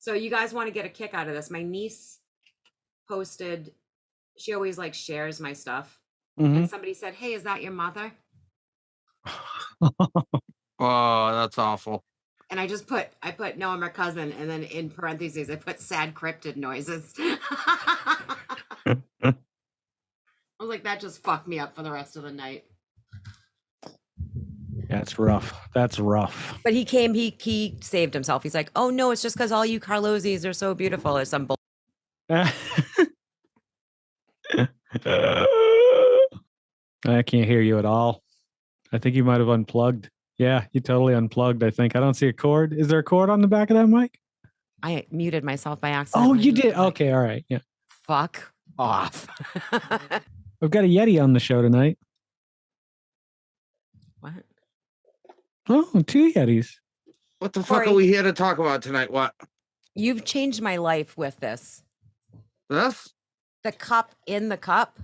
So you guys want to get a kick out of this. My niece posted, she always like shares my stuff. And somebody said, "Hey, is that your mother?" Oh, that's awful. And I put, "No, I'm her cousin." And then in parentheses, I put sad cryptid noises. I was like, that just fucked me up for the rest of the night. That's rough. But he saved himself. He's like, "Oh no, it's just because all you Carlosis are so beautiful," or some bull. I can't hear you at all. I think you might have unplugged. Yeah, you totally unplugged, I think. I don't see a cord. Is there a cord on the back of that mic? I muted myself by accident. Oh, you did? Okay, all right. Yeah. Fuck off. We've got a Yeti on the show tonight. What? Oh, 2 Yetis. What the fuck are we here to talk about tonight? What? You've changed my life with this. This? The cup in the cup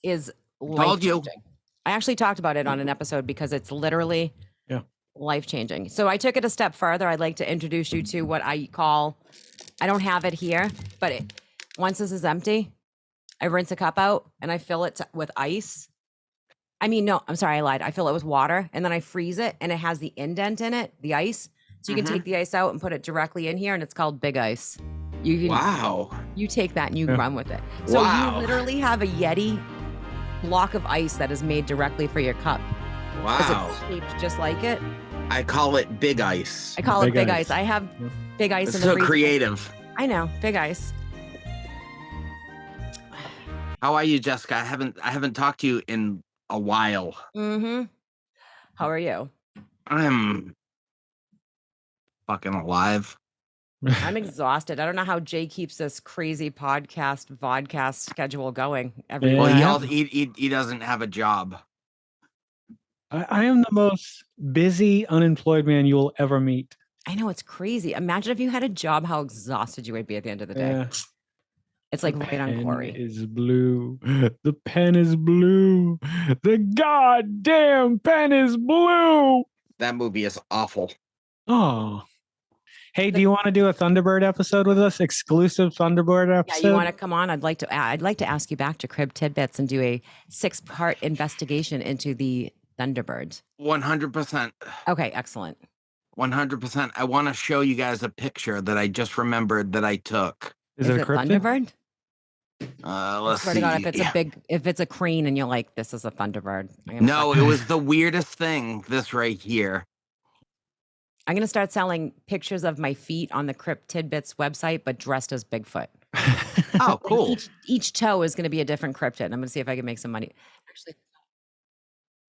is life-changing. I actually talked about it on an episode because it's literally life-changing. So I took it a step further. I'd like to introduce you to what I call, I don't have it here, but once this is empty, I rinse a cup out and I fill it with ice. I mean, no, I'm sorry, I lied. I fill it with water and then I freeze it and it has the indent in it, the ice. So you can take the ice out and put it directly in here and it's called Big Ice. Wow. You take that and you run with it. So you literally have a Yeti block of ice that is made directly for your cup. Wow. Because it's shaped just like it. I call it Big Ice. I call it Big Ice. I have Big Ice in the freezer. So creative. I know, Big Ice. How are you, Jessica? I haven't talked to you in a while. How are you? I'm fucking alive. I'm exhausted. I don't know how Jay keeps this crazy vodcast schedule going every week. Well, he doesn't have a job. I am the most busy unemployed man you will ever meet. I know, it's crazy. Imagine if you had a job, how exhausted you would be at the end of the day. It's like right on Corey. The pen is blue. The pen is blue. The goddamn pen is blue. That movie is awful. Oh. Hey, do you want to do a Thunderbird episode with us? Exclusive Thunderbird episode? Yeah, you want to come on? I'd like to ask you back to Crib Tidbits and do a 6-part investigation into the Thunderbird. 100%. Okay, excellent. 100%. I want to show you guys a picture that I just remembered that I took. Is it a Thunderbird? Let's swear see. to God, if it's a crane and you're like, this is a Thunderbird. No, it was the weirdest thing. This right here. I'm going to start selling pictures of my feet on the Crypt Tidbits website, but dressed as Bigfoot. Oh, cool. Each toe is going to be a different cryptid. I'm going to see if I can make some money. Actually,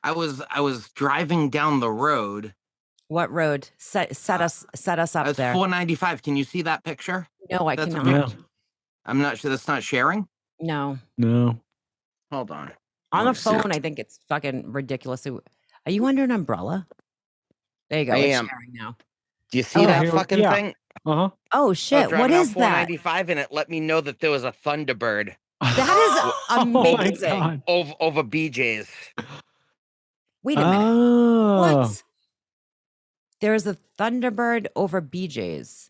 I was driving down the road. What road? Set us up That's there. 495. Can you see that picture? No, I cannot. Yeah. I'm not sure. That's not sharing? No. Hold on. On the phone, I think it's fucking ridiculous. Are you under an umbrella? There you go. It's sharing now. Do you see that fucking thing? Oh shit! What is that? 495, and it let me know that there was a Thunderbird. That is amazing. Over BJ's. Wait a minute. What? There is a Thunderbird over BJ's.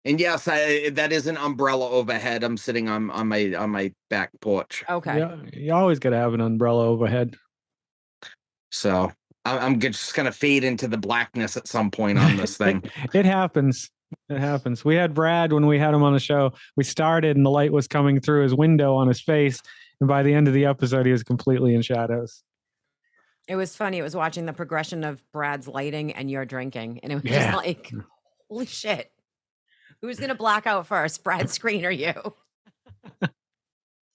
And yes, that is an umbrella overhead. I'm sitting on my back porch. Okay. Yeah, you always got to have an umbrella overhead. So I'm just gonna fade into the blackness at some point on this thing. It happens. It happens. We had Brad when we had him on the show. We started and the light was coming through his window on his face, and by the end of the episode, he was completely in shadows. It was funny. It was watching the progression of Brad's lighting and your drinking, and it was just like, holy shit. Who's going to black out first, Brad's screen or you?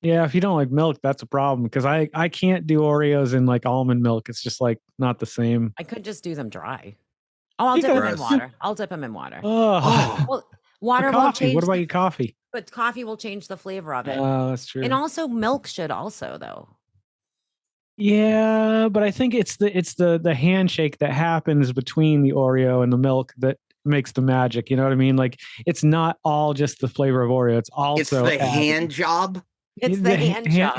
Yeah, if you don't like milk, that's a problem because I can't do Oreos in like almond milk. It's just like not the same. I could just do them dry. Oh, I'll dip them in water. I'll dip them in water. Oh, well, water will change. What about your coffee? But coffee will change the flavor of it. Oh, that's true. And also milk should also though. Yeah, but I think it's the handshake that happens between the Oreo and the milk that makes the magic. You know what I mean? Like it's not all just the flavor of Oreo. It's also the hand job. It's the hand job.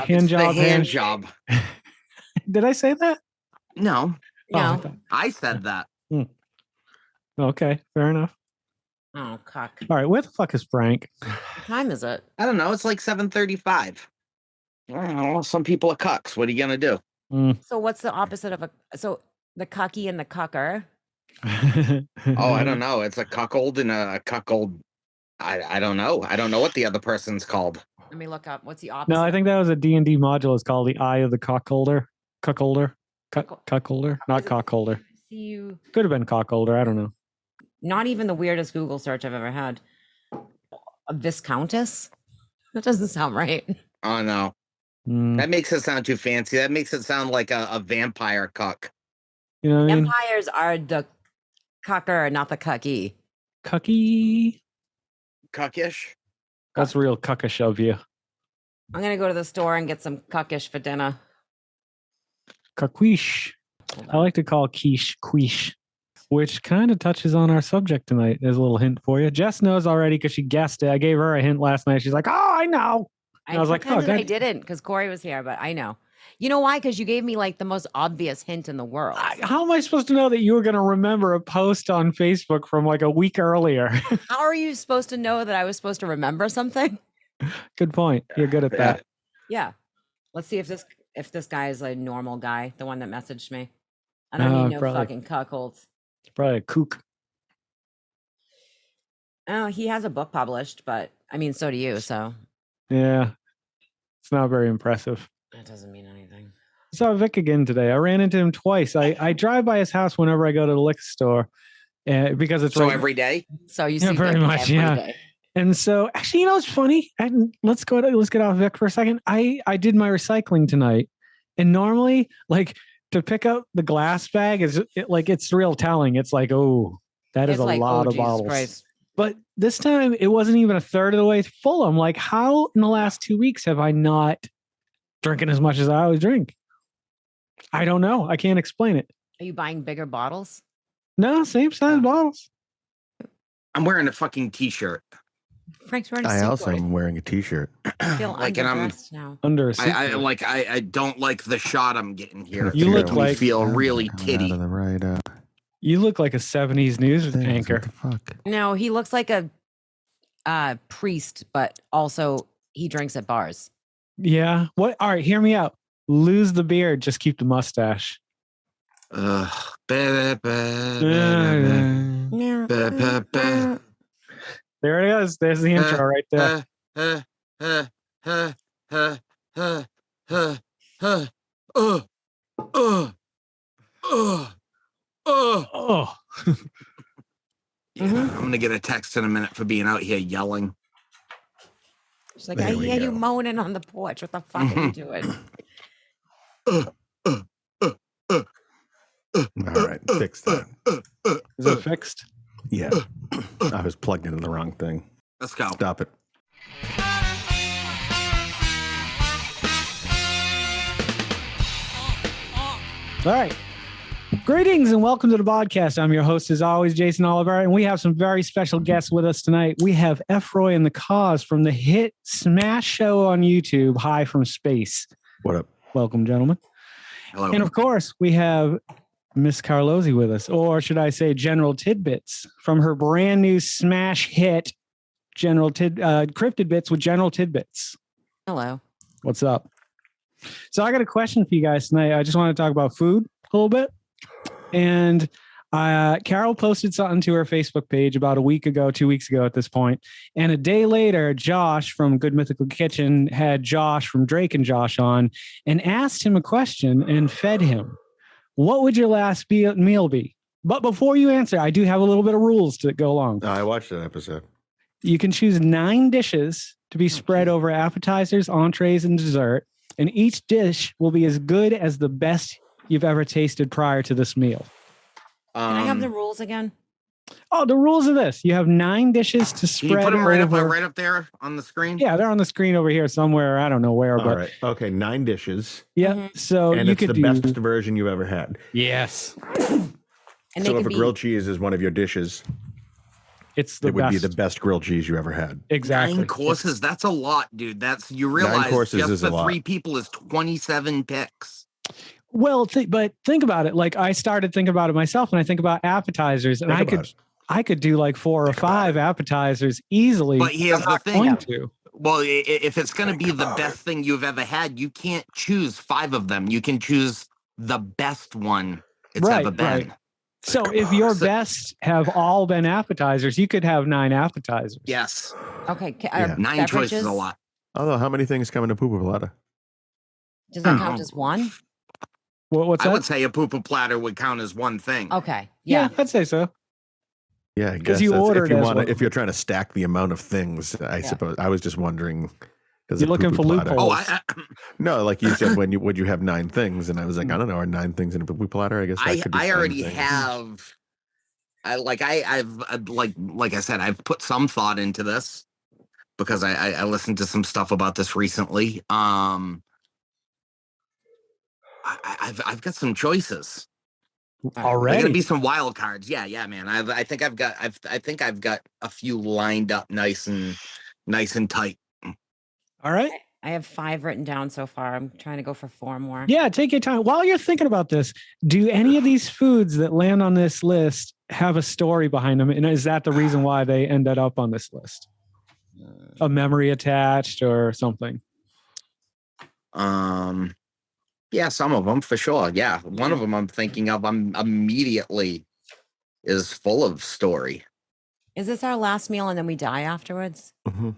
Hand job. Did I say that? No. No. I said that. Okay, fair enough. Oh, cuck. All right, where the fuck is Frank? What time is it? I don't know. It's like 7:35. I don't know. Some people are cucks. What are you gonna do? So what's the opposite of so the cucky and the cucker? Oh, I don't know. It's a cuckold and a cuckold. I don't know. I don't know what the other person's called. Let me look up. What's the opposite? No, I think that was a D&D module. It's called the Eye of the Cuckolder. Cuckolder. Cuckolder. Not cockholder. See you. Could have been cockholder. I don't know. Not even the weirdest Google search I've ever had. A Viscountess? That doesn't sound right. Oh no. That makes it sound too fancy. That makes it sound like a vampire cuck. You know what I mean? Vampires are the cucker, not the cucky. Cucky. Cuckish? That's real cuckish of you. I'm going to go to the store and get some cuckish for dinner. Cucquish. I like to call quiche, which kind of touches on our subject tonight. There's a little hint for you. Jess knows already because she guessed it. I gave her a hint last night. She's like, oh, I know. And I was like, oh, good. I didn't because Corey was here, but I know. You know why? Because you gave me like the most obvious hint in the world. How am I supposed to know that you were going to remember a post on Facebook from like a week earlier? How are you supposed to know that I was supposed to remember something? Good point. You're good at that. Yeah. Let's see if this guy is a normal guy, the one that messaged me. I don't need no fucking cuckolds. It's probably a kook. Oh, he has a book published, but I mean, so do you. So yeah, it's not very impressive. That doesn't mean anything. I saw Vic again today. I ran into him twice. I drive by his house whenever I go to the liquor store, because it's every day. So you see very Vic much, yeah. day. And so, actually, you know, it's funny. Let's get off Vic for a second. I did my recycling tonight, and normally, like, to pick up the glass bag it's real telling. It's like, oh, that is a lot of bottles. Christ. But this time, it wasn't even a third of the way full. I'm like, how in the last 2 weeks have I not drinking as much as I always drink? I don't know. I can't explain it. Are you buying bigger bottles? No, same size bottles. I'm wearing a fucking t-shirt. Frank's wearing a I suit also am wearing a t-shirt. I feel like, and I'm now. Under a suit. I don't like the shot I'm getting here. You look like feel really titty. Out of the right, you look like a 70s news anchor. What the fuck? No, he looks like a priest, but also he drinks at bars. Yeah. What? All right, hear me out. Lose the beard, just keep the mustache. There it is. There's the intro right there. Oh. Yeah, I'm gonna get a text in a minute for being out here yelling. She's like, I hear you moaning on the porch. What the fuck are you doing? All right, fix that. Is it fixed? Yeah. I was plugged into the wrong thing. Let's go. Stop it. All right. Greetings and welcome to the podcast. I'm your host, as always, Jason Oliver, and we have some very special guests with us tonight. We have Efroy and the Cause from the hit smash show on YouTube, High from Space. What up? Welcome, gentlemen. Hello. And of course, we have Miss Carlozzi with us, or should I say General Tidbits, from her brand new smash hit, Cryptid Bits with General Tidbits. Hello. What's up? So I got a question for you guys tonight. I just want to talk about food a little bit. And Carol posted something to her Facebook page about 2 weeks ago at this point. And a day later, Josh from Good Mythical Kitchen had Josh from Drake and Josh on and asked him a question and fed him. What would your last meal be? But before you answer, I do have a little bit of rules to go along. I watched that episode. You can choose 9 dishes to be spread over appetizers, entrees, and dessert. And each dish will be as good as the best you've ever tasted prior to this meal. Can I have the rules again? Oh, the rules of this. You have 9 dishes to spread. Can you put them right over... up there on the screen? Yeah, they're on the screen over here somewhere. I don't know where. All right. Okay, 9 dishes. Yeah. Mm-hmm. So and you it's could the best version you've ever had. Yes. And so if a grilled cheese is one of your dishes, it would be the best grilled cheese you ever had. Exactly. 9 courses. That's a lot, dude. You realize 9 courses just is the a lot. 3 people is 27 picks. Well, but think about it. Like I started thinking about it myself, and I think about appetizers, and I could do like 4 or 5 appetizers easily. But here's the thing. Going to. Well, if it's going to be the best thing you've ever had, you can't choose 5 of them. You can choose the best one it's ever been. Right. So if your best have all been appetizers, you could have 9 appetizers. Yes. Okay. 9 choices is a lot. Although, how many things come in a pooper platter? Does that count as one? What's that? I would say a pooper platter would count as one thing. Okay. Yeah, I'd say so. Yeah, I guess you ordered if you're trying to stack the amount of things, I suppose. I was just wondering because you're looking for loopholes. No, like you said, would you have 9 things? And I was like, I don't know, are 9 things in a poo platter? I guess that could be I already things. have. Like I said, I've put some thought into this because I listened to some stuff about this recently. I've got some choices already. There's gonna be some wild cards. Yeah, man. I think I've got a few lined up nice and tight. All right. I have 5 written down so far. I'm trying to go for 4 more. Yeah, take your time. While you're thinking about this, do any of these foods that land on this list have a story behind them? And is that the reason why they ended up on this list? A memory attached or something? Yeah, some of them for sure. Yeah, one of them I'm thinking of. I'm immediately is full of story. Is this our last meal and then we die afterwards? Mm-hmm.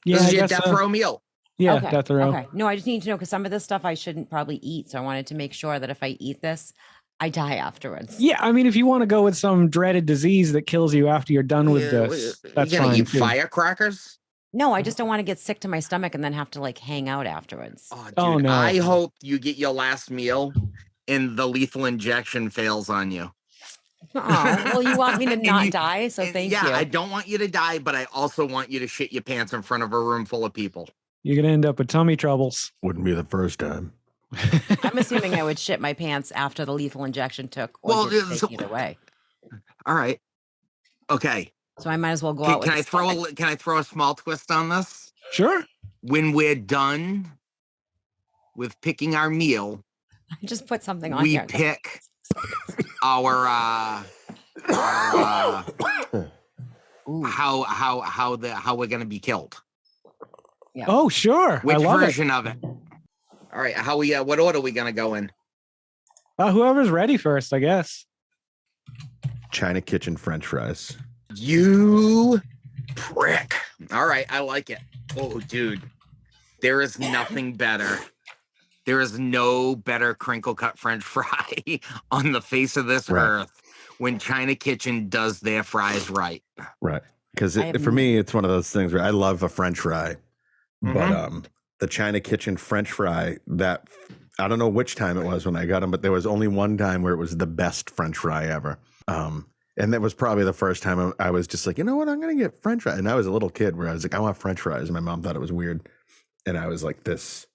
Yeah, this is your death row meal. Yeah, okay. death row. Okay. No, I just need to know because some of this stuff I shouldn't probably eat. So I wanted to make sure that if I eat this, I die afterwards. Yeah, I mean, if you want to go with some dreaded disease that kills you after you're done with this, that's you gonna fine. eat firecrackers? No, I just don't want to get sick to my stomach and then have to like hang out afterwards. Oh, dude, no. I hope you get your last meal and the lethal injection fails on you. Oh, well, you want me to not die, so thank you. Yeah, I don't want you to die, but I also want you to shit your pants in front of a room full of people. You're going to end up with tummy troubles. Wouldn't be the first time. I'm assuming I would shit my pants after the lethal injection took, or just either way. All right. Okay. So I might as well go out. Can I throw a small twist on this? Sure. When we're done with picking our meal, just put something on we here. pick our how we're gonna be killed. Yeah. Oh, sure. Which version of it? All right. What order are we gonna go in? Whoever's ready first, I guess. China Kitchen French fries. You prick. All right, I like it. Oh, dude. There is nothing better. There is no better crinkle cut French fry on the face of this earth when China Kitchen does their fries right. Right. Because for me, it's one of those things where I love a French fry. But the China Kitchen French fry, that I don't know which time it was when I got them, but there was only one time where it was the best French fry ever. And that was probably the first time I was just like, you know what, I'm going to get French fries. And I was a little kid where I was like, I want French fries. And my mom thought it was weird. And I was like, this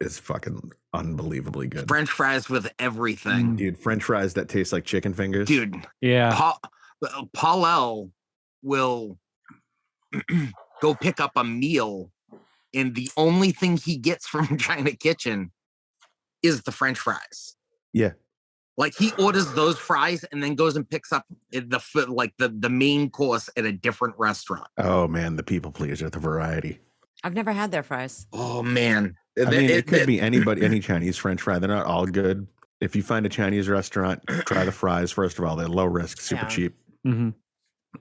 is fucking unbelievably good. French fries with everything. Dude, French fries that taste like chicken fingers. Dude. Yeah. Paul L. will go pick up a meal. And the only thing he gets from China Kitchen is the French fries. Yeah. Like he orders those fries and then goes and picks up the main course at a different restaurant. Oh man, the people pleaser, the variety. I've never had their fries. Oh man, it could be any Chinese French fry. They're not all good. If you find a Chinese restaurant, try the fries. First of all, they're low risk, super cheap. Mm-hmm.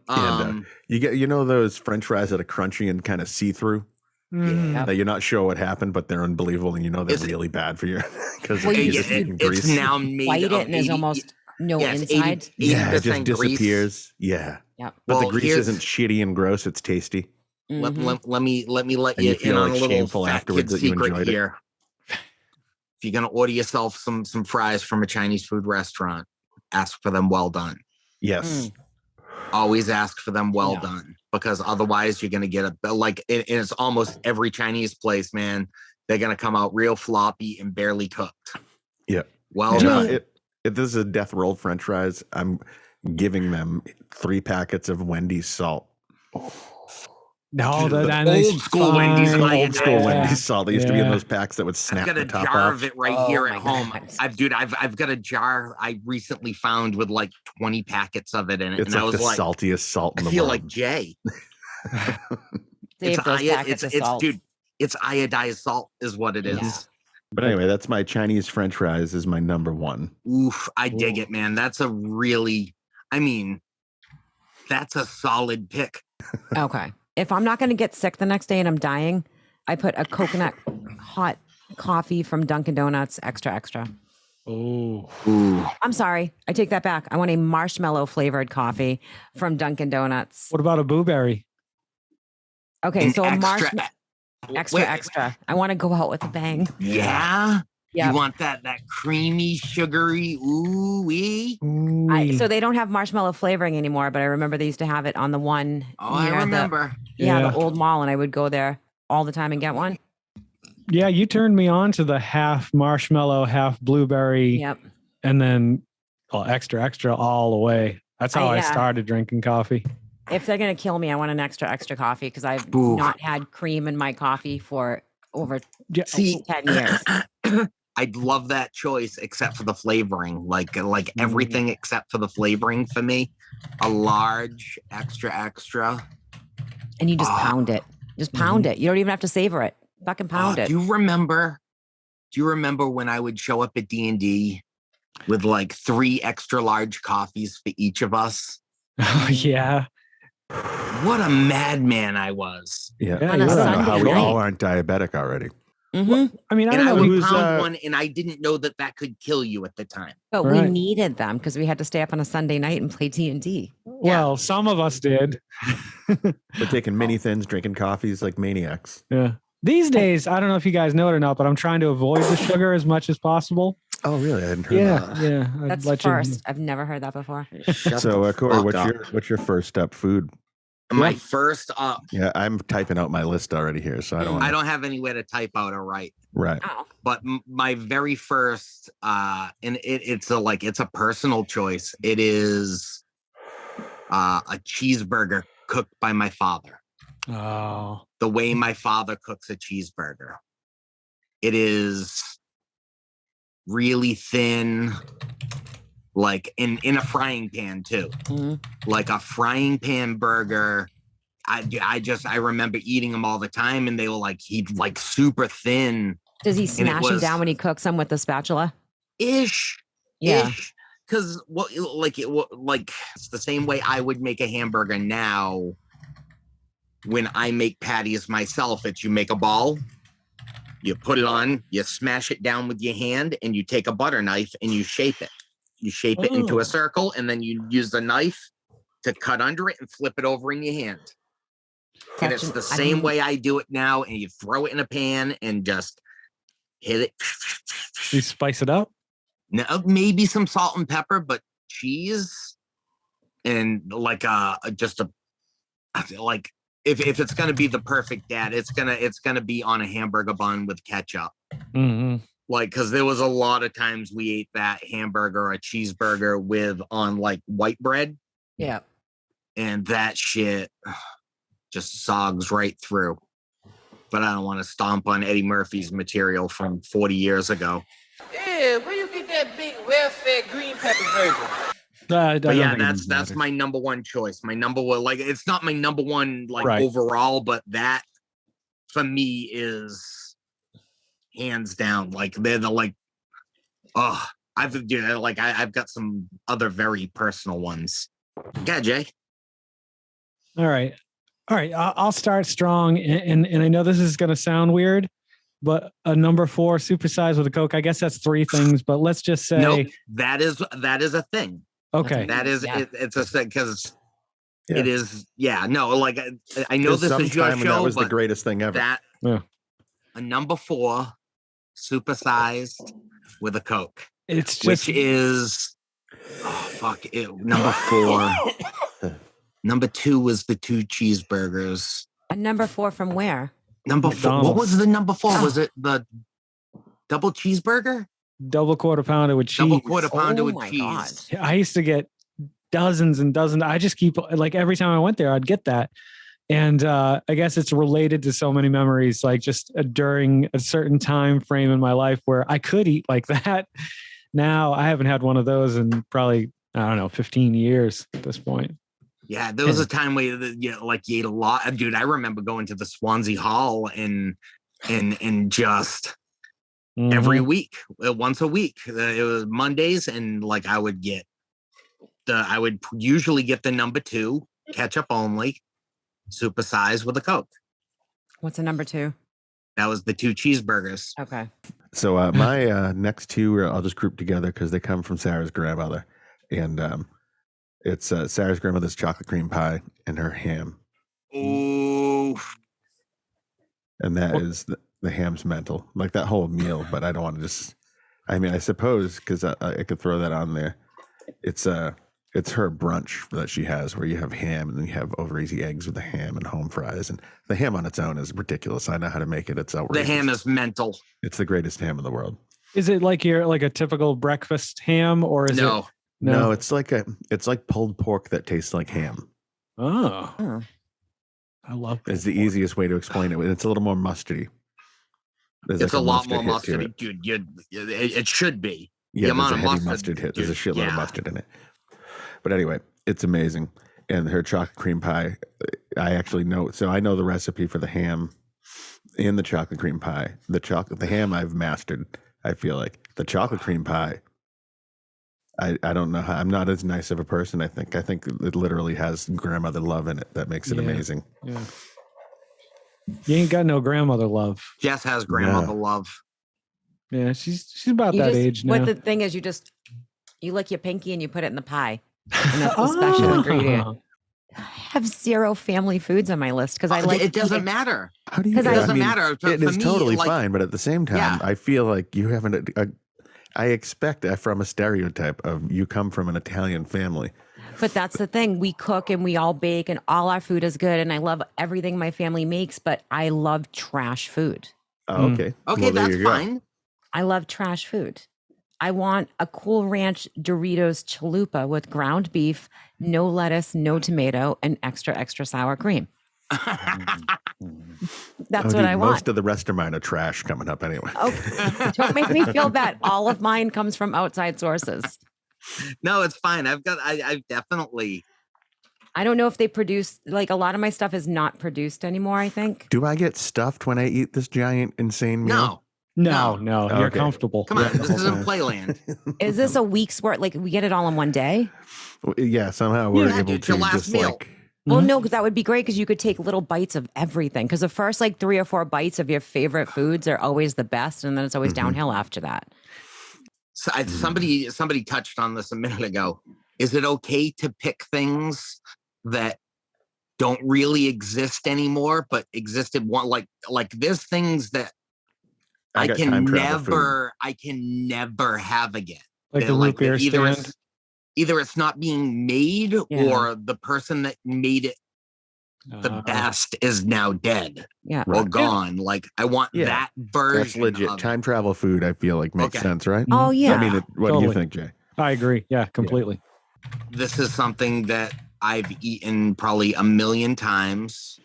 And you get those French fries that are crunchy and kind of see through. That you're not sure what happened, but they're unbelievable, and you know they're really bad for you because it's now made bite it and there's almost no inside. 80% it just grease. disappears. Yeah, but the grease isn't shitty and gross; it's tasty. Let me let you in on a little afterwards that secret here. If you're gonna order yourself some fries from a Chinese food restaurant, ask for them well done. Yes. Always ask for them well done, because otherwise you're going to get it's almost every Chinese place, man. They're going to come out real floppy and barely cooked. Yeah. Well, if this is a death roll French fries, I'm giving them 3 packets of Wendy's salt. No, Dude, that old school Wendy's Old school Yeah. Wendy's salt. They used to be in Yeah. those packs that would snap I've got the a top jar off. of it right Oh here my at home. God. I've got a jar I recently found with like 20 packets of it in it. It's and I like was the like, saltiest salt I in the feel world. like Jay. Save those packets of salt. Dude, it's iodized salt is what it is. Yeah. But anyway, that's my Chinese French fries is my number one. Oof, I dig it, man. That's a solid pick. Okay. If I'm not going to get sick the next day and I'm dying, I put a coconut hot coffee from Dunkin' Donuts, extra. Oh, Ooh. I'm sorry. I take that back. I want a marshmallow flavored coffee from Dunkin' Donuts. what about a blueberry? Okay, An so a extra, extra. I want to go out with a bang. Yeah. Yeah. You want that creamy, sugary, ooh-wee? So they don't have marshmallow flavoring anymore, but I remember they used to have it on the one. Oh, I remember. The old mall, and I would go there all the time and get one. Yeah, you turned me on to the half marshmallow, half blueberry, Yep. and then extra all the way. That's how I started drinking coffee. If they're gonna kill me, I want an extra coffee because I've not had cream in my coffee for over 10 years. I'd love that choice except for the flavoring. Like everything except for the flavoring for me. A large extra. And you just pound it. Just pound it. You don't even have to savor it. Fucking pound it. Do you remember when I would show up at D&D with like 3 extra large coffees for each of us? Oh, yeah. What a madman I was. Yeah. On a I don't know Sunday how we night. all aren't diabetic already. Mm-hmm. I mean, I And don't I know would who's pound one, and I didn't know that could kill you at the time. But Right. we needed them because we had to stay up on a Sunday night and play D&D. well, some of us did. We're taking mini thins, drinking coffees like maniacs. Yeah. These days, I don't know if you guys know it or not, but I'm trying to avoid the sugar as much as possible. Oh, really? I hadn't heard that. Yeah. I'd That's let you- first. I've never heard that before. So, Corey, what's your first step food? My first up. Yeah, I'm typing out my list already here, so I don't. I don't have anywhere to type out or write. Right. Oh. But my very first, and it's a personal choice. It is a cheeseburger cooked by my father. Oh. The way my father cooks a cheeseburger. It is really thin, like in a frying pan too. Mhm. Like a frying pan burger. I remember eating them all the time, and they were he'd super thin. Does he smash them down when he cooks them with the spatula? Ish. Yeah. Because it's the same way I would make a hamburger now. When I make patties myself, it's you make a ball, you put it on, you smash it down with your hand, and you take a butter knife and you shape it. You shape it into a circle, and then you use the knife to cut under it and flip it over in your hand. And it's the same way I do it now, and you throw it in a pan and just hit it. You spice it up? Now, maybe some salt and pepper, but cheese and if it's gonna be the perfect dad, it's gonna be on a hamburger bun with ketchup. Mm-hmm. Because there was a lot of times we ate that hamburger or a cheeseburger on white bread. Yeah. And that shit just sogs right through. But I don't want to stomp on Eddie Murphy's material from 40 years ago. Yeah, where you get that big welfare green pepper burger? But yeah, that's my number one choice. My number one, it's not my number one overall, but that for me is hands down. They're I've got some other very personal ones. Yeah, Jay. All right. I'll start strong, and I know this is going to sound weird, but a number 4 supersize with a Coke. I guess that's 3 things, but let's just say nope, that is a thing. Okay. That is it's a thing because it is. Yeah. No. I know this is your show, that was the greatest thing ever. A number 4 supersized with a Coke. It's just which is number 4. Number 2 was the 2 cheeseburgers. A number 4 from where? Number 4. McDonald's. What was the number 4? Was it the double cheeseburger? double quarter pounder with cheese. Double quarter pounder with my cheese. God. I used to get dozens and dozens. I just keep every time I went there, I'd get that. And I guess it's related to so many memories, like just during a certain time frame in my life where I could eat like that. Now I haven't had one of those in probably, I don't know, 15 years at this point. Yeah, there was a time where you ate a lot. Dude, I remember going to the Swansea Hall and just every week, once a week. It was Mondays, and like I would usually get the number 2, ketchup only, supersized with a Coke. What's the number 2? That was the 2 cheeseburgers. Okay. So my next 2 I'll just group together because they come from Sarah's grandmother, and it's Sarah's grandmother's chocolate cream pie and her ham. Oh, and that is the ham's mental, like that whole meal. But I don't want to just. I mean, I suppose because I could throw that on there. It's her brunch that she has where you have ham and then you have over easy eggs with the ham and home fries, and the ham on its own is ridiculous. I know how to make it. It's outrageous. The ham is mental. It's the greatest ham in the world. Is it like a typical breakfast ham, or is it? No, it's like pulled pork that tastes like ham. Oh. I love it. It's the easiest way to explain it. It's a little more mustardy. It's a lot more mustardy, dude. It should be. Yeah, there's a heavy mustard hit. There's a shitload of mustard in it. But anyway, it's amazing. And her chocolate cream pie, I actually know. So I know the recipe for the ham in the chocolate cream pie. The ham I've mastered, I feel like. The chocolate cream pie, I don't know how. I'm not as nice of a person. I think it literally has grandmother love in it. That makes it amazing. Yeah. You ain't got no grandmother love. Jess has grandmother love. Yeah, she's about that age now. But the thing is, you lick your pinky and you put it in the pie, and that's a special ingredient. I have 0 family foods on my list because I like. It doesn't matter. How do you? It doesn't matter. It is totally fine, but at the same time, I feel like you haven't. I expect from a stereotype of you come from an Italian family. But that's the thing. We cook and we all bake and all our food is good. And I love everything my family makes, but I love trash food. Oh, okay. Okay, that's fine. I love trash food. I want a Cool Ranch Doritos chalupa with ground beef, no lettuce, no tomato, and extra sour cream. That's what I want. Most of the rest of mine are trash coming up anyway. Oh, don't make me feel bad. All of mine comes from outside sources. No, it's fine. I've definitely. I don't know if they produce, like, a lot of my stuff is not produced anymore, I think. Do I get stuffed when I eat this giant, insane meal? No. You're comfortable. Come on, this isn't Playland. Is this a week's worth? Like, we get it all in one day? Yeah, somehow we're able to just meal. like. Well, no, because that would be great because you could take little bites of everything. Because the first 3 or 4 bites of your favorite foods are always the best, and then it's always downhill after that. So somebody touched on this a minute ago. Is it okay to pick things that don't really exist anymore, but existed one? Like there's things that I can never have again. Like the root beer stand. Either it's not being made or the person that made it the best is now dead or gone. Like I want that version. That's legit. Time travel food, I feel like makes sense, right? Oh, yeah. I mean, what do you think, Jay? I agree. Yeah, completely. This is something that I've eaten probably 1,000,000 times.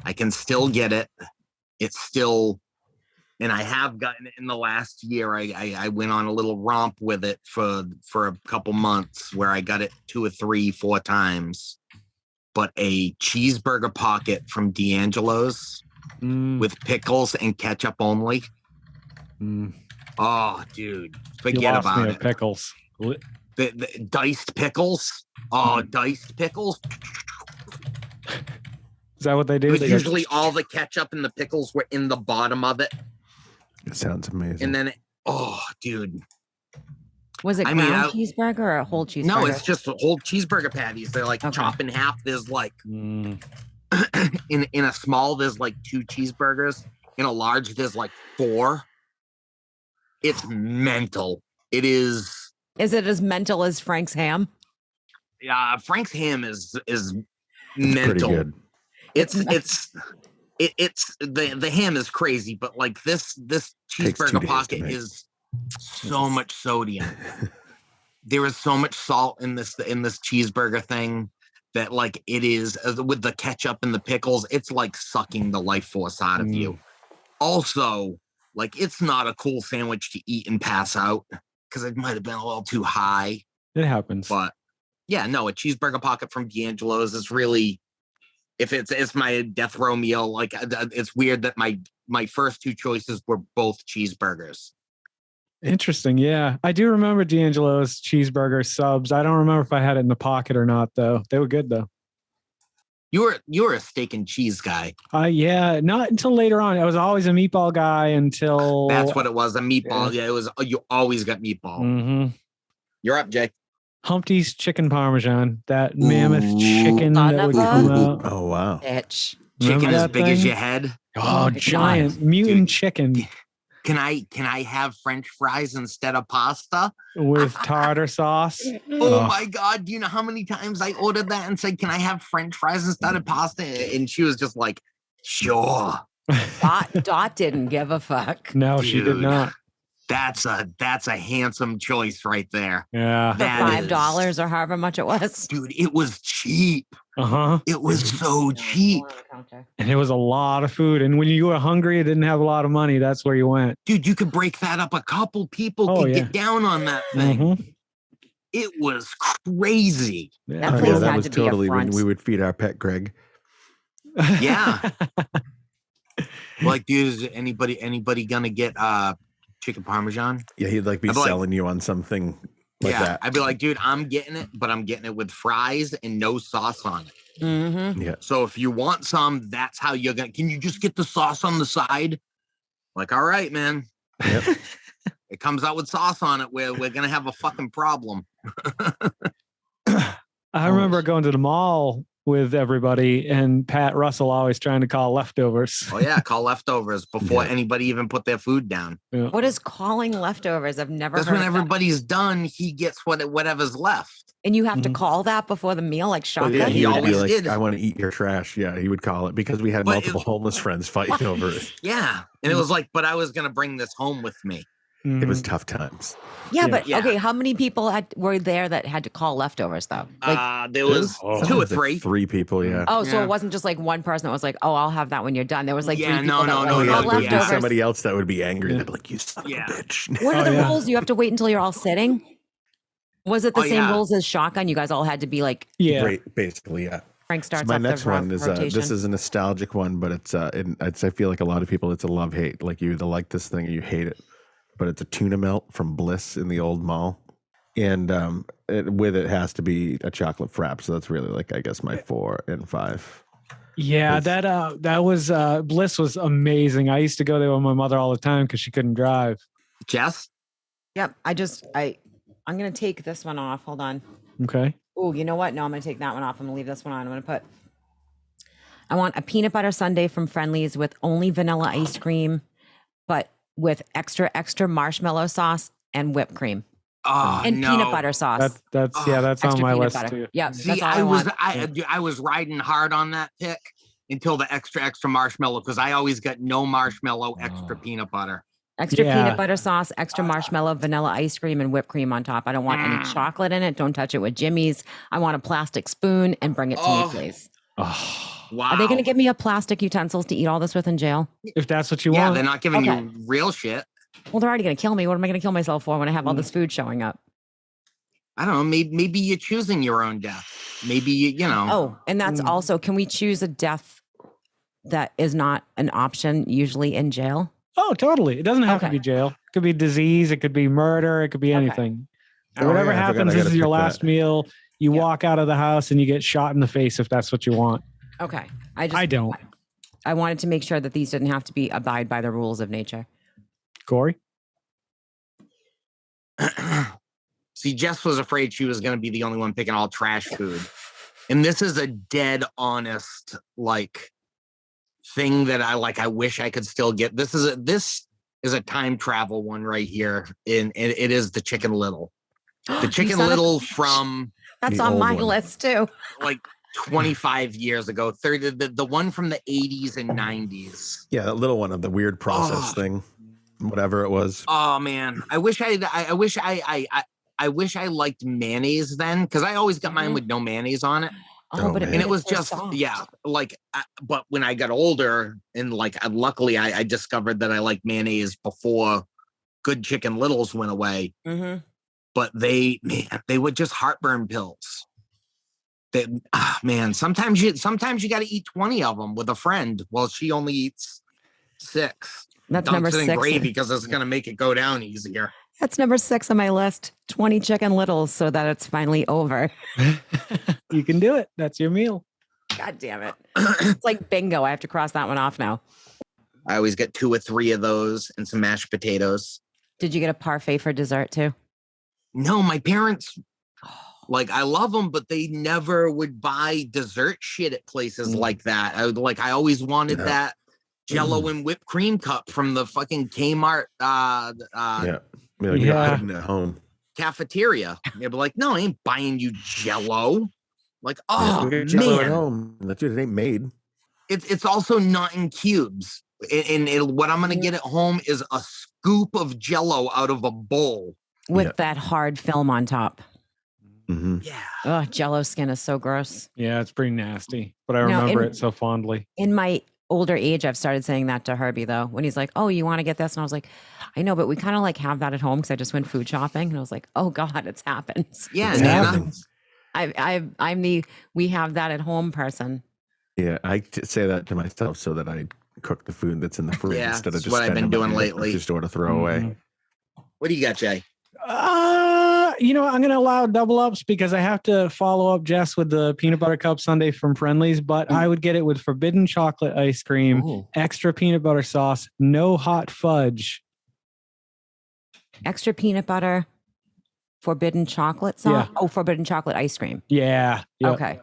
I can still get it. It's still... And I have gotten it in the last year. I went on a little romp with it for a couple months where I got it 2 or 3, 4 times. But a cheeseburger pocket from D'Angelo's with pickles and ketchup only. Oh, dude, forget about it. Pickles. The diced pickles. Oh, diced pickles. Is that what they do? It was usually all the ketchup and the pickles were in the bottom of it. It sounds amazing. And then, dude. Was it ground cheeseburger or a whole cheeseburger? No, it's just whole cheeseburger patties. They're like chopped in half. There's like, in a small, there's like 2 cheeseburgers. In a large, there's like 4. It's mental. It is. Is it as mental as Frank's ham? Yeah, Frank's ham is mental. Pretty good. It's the ham is crazy, but like this cheeseburger pocket is so much sodium. There is so much salt in this cheeseburger thing. that like it is with the ketchup and the pickles, it's like sucking the life force out of you. Also, like it's not a cool sandwich to eat and pass out because it might have been a little too high. It happens. But yeah, no, a cheeseburger pocket from D'Angelo's is really, if it's my death row meal, like it's weird that my first two choices were both cheeseburgers. Interesting. Yeah. I do remember D'Angelo's cheeseburger subs. I don't remember if I had it in the pocket or not, though. They were good, though. You were a steak and cheese guy. Yeah, not until later on. I was always a meatball guy until... That's what it was, a meatball. Yeah, it was. You always got meatball. Mm-hmm. You're up, Jay. Humpty's chicken parmesan. That mammoth chicken that would come out. Oh, wow. Bitch. Chicken as big as thing? your head. Oh, giant. Mutant chicken. Can I have French fries instead of pasta? With tartar sauce. Oh my God. Do you know how many times I ordered that and said, can I have French fries instead of pasta? And she was just like, sure. Dot didn't give a fuck. No, Dude, she did not. That's a handsome choice right there. Yeah. For $5 or however much it was. Dude, it was cheap. Uh-huh. It was so cheap. And it was a lot of food. And when you were hungry and didn't have a lot of money, that's where you went. Dude, you could break that up. A couple people could get down on that thing. Mm-hmm. It was crazy. That place that had was to be a totally when front. we would feed our pet Greg. Yeah. Like, dude, is anybody gonna get chicken parmesan? Yeah, he'd like be selling you on something like that. I'd be like, dude, I'm getting it, but I'm getting it with fries and no sauce on it. Mm-hmm. Yeah. So if you want some, that's how you're gonna. Can you just get the sauce on the side? Like, all right, man. Yep. It comes out with sauce on it. We're gonna have a fucking problem. I remember going to the mall with everybody and Pat Russell always trying to call leftovers. Oh yeah, call leftovers before anybody even put their food down. Yeah. What is calling leftovers? I've never That's heard when of that. everybody's done, he gets whatever's left. And you have to call that before the meal, like shotgun? yeah, he would always be like, did. I want to eat your trash. Yeah, he would call it because we had multiple homeless friends fighting over it. Yeah. And it was like, but I was going to bring this home with me. It was tough times. Yeah, Yeah. but Yeah. okay, how many people were there that had to call leftovers though? Like, There was two or three. 3 people, yeah. oh, so Yeah. it wasn't just like one person that was like, "Oh, I'll have that when you're done." There was like Yeah, three no, people that no, were no, like, no, "Oh, yeah. There'd be leftovers." somebody else that would be angry. They'd be like, you son Yeah. of a bitch. What are the yeah. rules? You have to wait until you're all sitting? Was it the Oh, same yeah. rules as shotgun? You guys all had to be like, Yeah. Great, basically, yeah. Frank So starts my up next the one is rotation. this is a nostalgic one, but it's I feel like a lot of people it's a love hate. Like you either like this thing or you hate it. But it's a tuna melt from Bliss in the old mall, and with it has to be a chocolate frap. So that's really like I guess my 4 and 5. Yeah, that was Bliss was amazing. I used to go there with my mother all the time because she couldn't drive. Jess? Yep. I'm gonna take this one off. Hold on. Okay. Oh, you know what? No, I'm gonna take that one off. I'm gonna leave this one on. I want a peanut butter sundae from Friendly's with only vanilla ice cream, but with extra marshmallow sauce and whipped cream Oh, and no. peanut butter sauce. That's Oh, that's on Extra my peanut list butter. too. Yeah, See, that's all I was riding hard on that pick until the extra marshmallow because I always got no marshmallow, extra peanut butter. Extra Yeah. peanut butter sauce, extra marshmallow, vanilla ice cream, and whipped cream on top. I don't want any chocolate in it. Don't touch it with Jimmy's. I want a plastic spoon and bring it to me, please. Oh, Wow. Are they going to give me a plastic utensils to eat all this with in jail? if that's what you Yeah, want. they're not giving Okay. you real shit. Well, they're already going to kill me. What am I going to kill myself for when I have all this food showing up? I don't know. Maybe you're choosing your own death. Maybe you know. Oh, and that's also, can we choose a death that is not an option usually in jail? Oh, totally. It doesn't have to Okay. be jail. It could be disease. It could be murder. It could be Okay. anything. Oh, Whatever yeah, I forgot happens, I this gotta is your pick last that. meal. You Yeah. walk out of the house and you get shot in the face if that's what you want. Okay. I don't. I wanted to make sure that these didn't have to be abide by the rules of nature. Corey? See, Jess was afraid she was going to be the only one picking all trash food. And this is a dead honest, like, thing that I wish I could still get. This is a time travel one right here. And it is the Chicken Little. The Chicken son of a Little bitch. from That's The on old my one. list too. like 25 years ago. The one from the 80s and 90s. Yeah, that little one of the weird process Oh. thing, whatever it was. Oh man, I wish I liked mayonnaise then because I always got mine with no mayonnaise on it. Oh, but and it was so just soft. but when I got older and luckily I discovered that I like mayonnaise before Good Chicken Littles went away. Mm-hmm. But they were just heartburn pills. Sometimes you got to eat 20 of them with a friend while she only eats 6. That's Dunks number it in 6 gravy because it's going to make it go down easier. That's number 6 on my list. 20 Chicken Littles so that it's finally over. You can do it. That's your meal. God damn it. It's like bingo. I have to cross that one off now. I always get 2 or 3 of those and some mashed potatoes. Did you get a parfait for dessert too? No, my parents, I love them, but they never would buy dessert shit at places like that. I always wanted that Jello and whipped cream cup from the fucking Kmart Pudding at home cafeteria. They'd be like, no, I ain't buying you Jello. Jello at home. Dude, it ain't made. It's also not in cubes. And what I'm gonna get at home is a scoop of Jello out of a bowl with that hard film on top. Mm-hmm. Yeah. Oh, Jello skin is so gross. Yeah, it's pretty nasty, but I remember it so fondly. In my older age, I've started saying that to Herbie though, when he's like, "Oh, you want to get this?" And I was like, "I know, but we kind of have that at home because I just went food shopping." And I was like, "Oh God, it's happened." Yeah, it happens. I'm the we have that at home person. Yeah, I say that to myself so that I cook the food that's in the fridge instead of just what I've been doing lately. Just store to throw away. What do you got, Jay? I'm going to allow double ups because I have to follow up Jess with the peanut butter cup sundae from Friendly's, but I would get it with forbidden chocolate ice cream, extra peanut butter sauce, no hot fudge. Extra peanut butter, forbidden chocolate sauce. Yeah. Oh, forbidden chocolate ice cream. Yeah. Yep. Okay.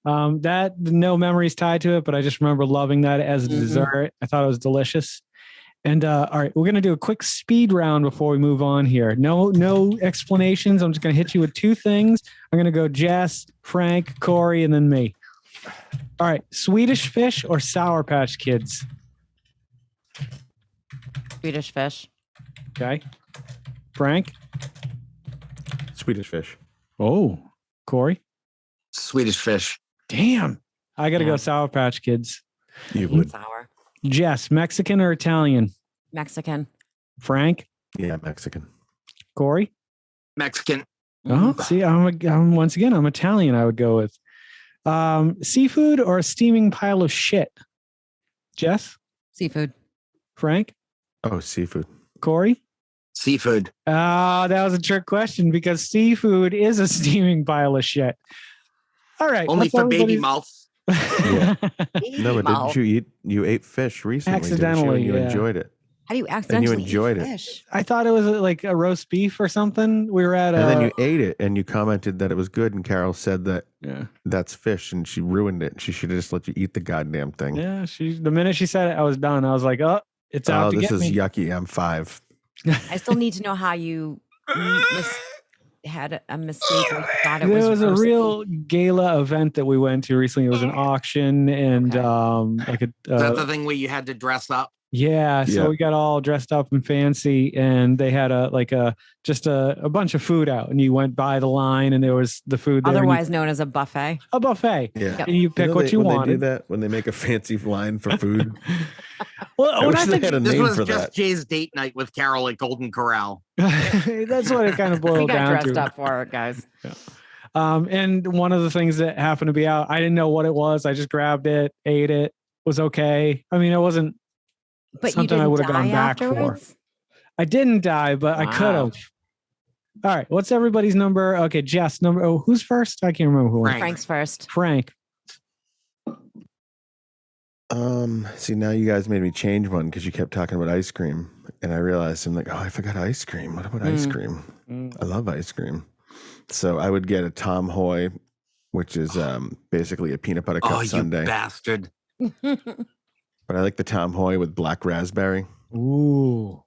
That no memories tied to it, but I just remember loving that as a dessert. I thought it was delicious. And all right, we're going to do a quick speed round before we move on here. No explanations. I'm just going to hit you with 2 things. I'm going to go Jess, Frank, Corey, and then me. All right, Swedish Fish or Sour Patch Kids? Swedish Fish. Okay. Frank? Swedish Fish. Oh, Corey? Swedish Fish. Damn. I got to go Sour Patch Kids. You would. Sour. Jess, Mexican or Italian? Mexican. Frank? Yeah, Mexican. Corey? Mexican. Oh, see, I'm once again, I'm Italian, I would go with. Seafood or a steaming pile of shit? Jess? Seafood. Frank? Oh, seafood. Corey? Seafood. That was a trick question because seafood is a steaming pile of shit. All right. Only for baby mouths. Yeah. No, but didn't you ate fish recently? Accidentally, you enjoyed it. How do you accidentally enjoyed eat it? Fish? I thought it was like a roast beef or something. We were at and then you ate it and you commented that it was good, and Carol said that that's fish and she ruined it. She should have just let you eat the goddamn thing. Yeah, the minute she said it, I was done. I was like, oh, it's out to get me. This is yucky. I'm 5. I still need to know how you had a mistake. Thought it there was a real beef. gala event that we went to recently. It was an auction and Is that the thing where you had to dress up? Yeah, so we got all dressed up and fancy, and they had a bunch of food out, and you went by the line, and there was the food there. Otherwise known as a buffet. A buffet. Yeah. And you pick what you wanted. wanted. They do that when they make a fancy line for food. Well, I wish they had a name for that. This was just Jay's date night with Carol at Golden Corral. That's what it kind of boiled down to. We got dressed up for it, guys. Yeah. And one of the things that happened to be out, I didn't know what it was. I just grabbed it, ate it, was okay. I mean, it wasn't something I would have gone back for. I didn't die, but I could have. All right. What's everybody's number? Okay, Jess, number. Oh, who's first? I can't remember who. Frank's first. Frank. See, now you guys made me change one because you kept talking about ice cream, and I realized I'm like, oh, I forgot ice cream. What about ice cream? I love ice cream. So I would get a Tom Hoy, which is basically a peanut butter cup sundae. You bastard. But I like the Tom Hoy with black raspberry. Ooh.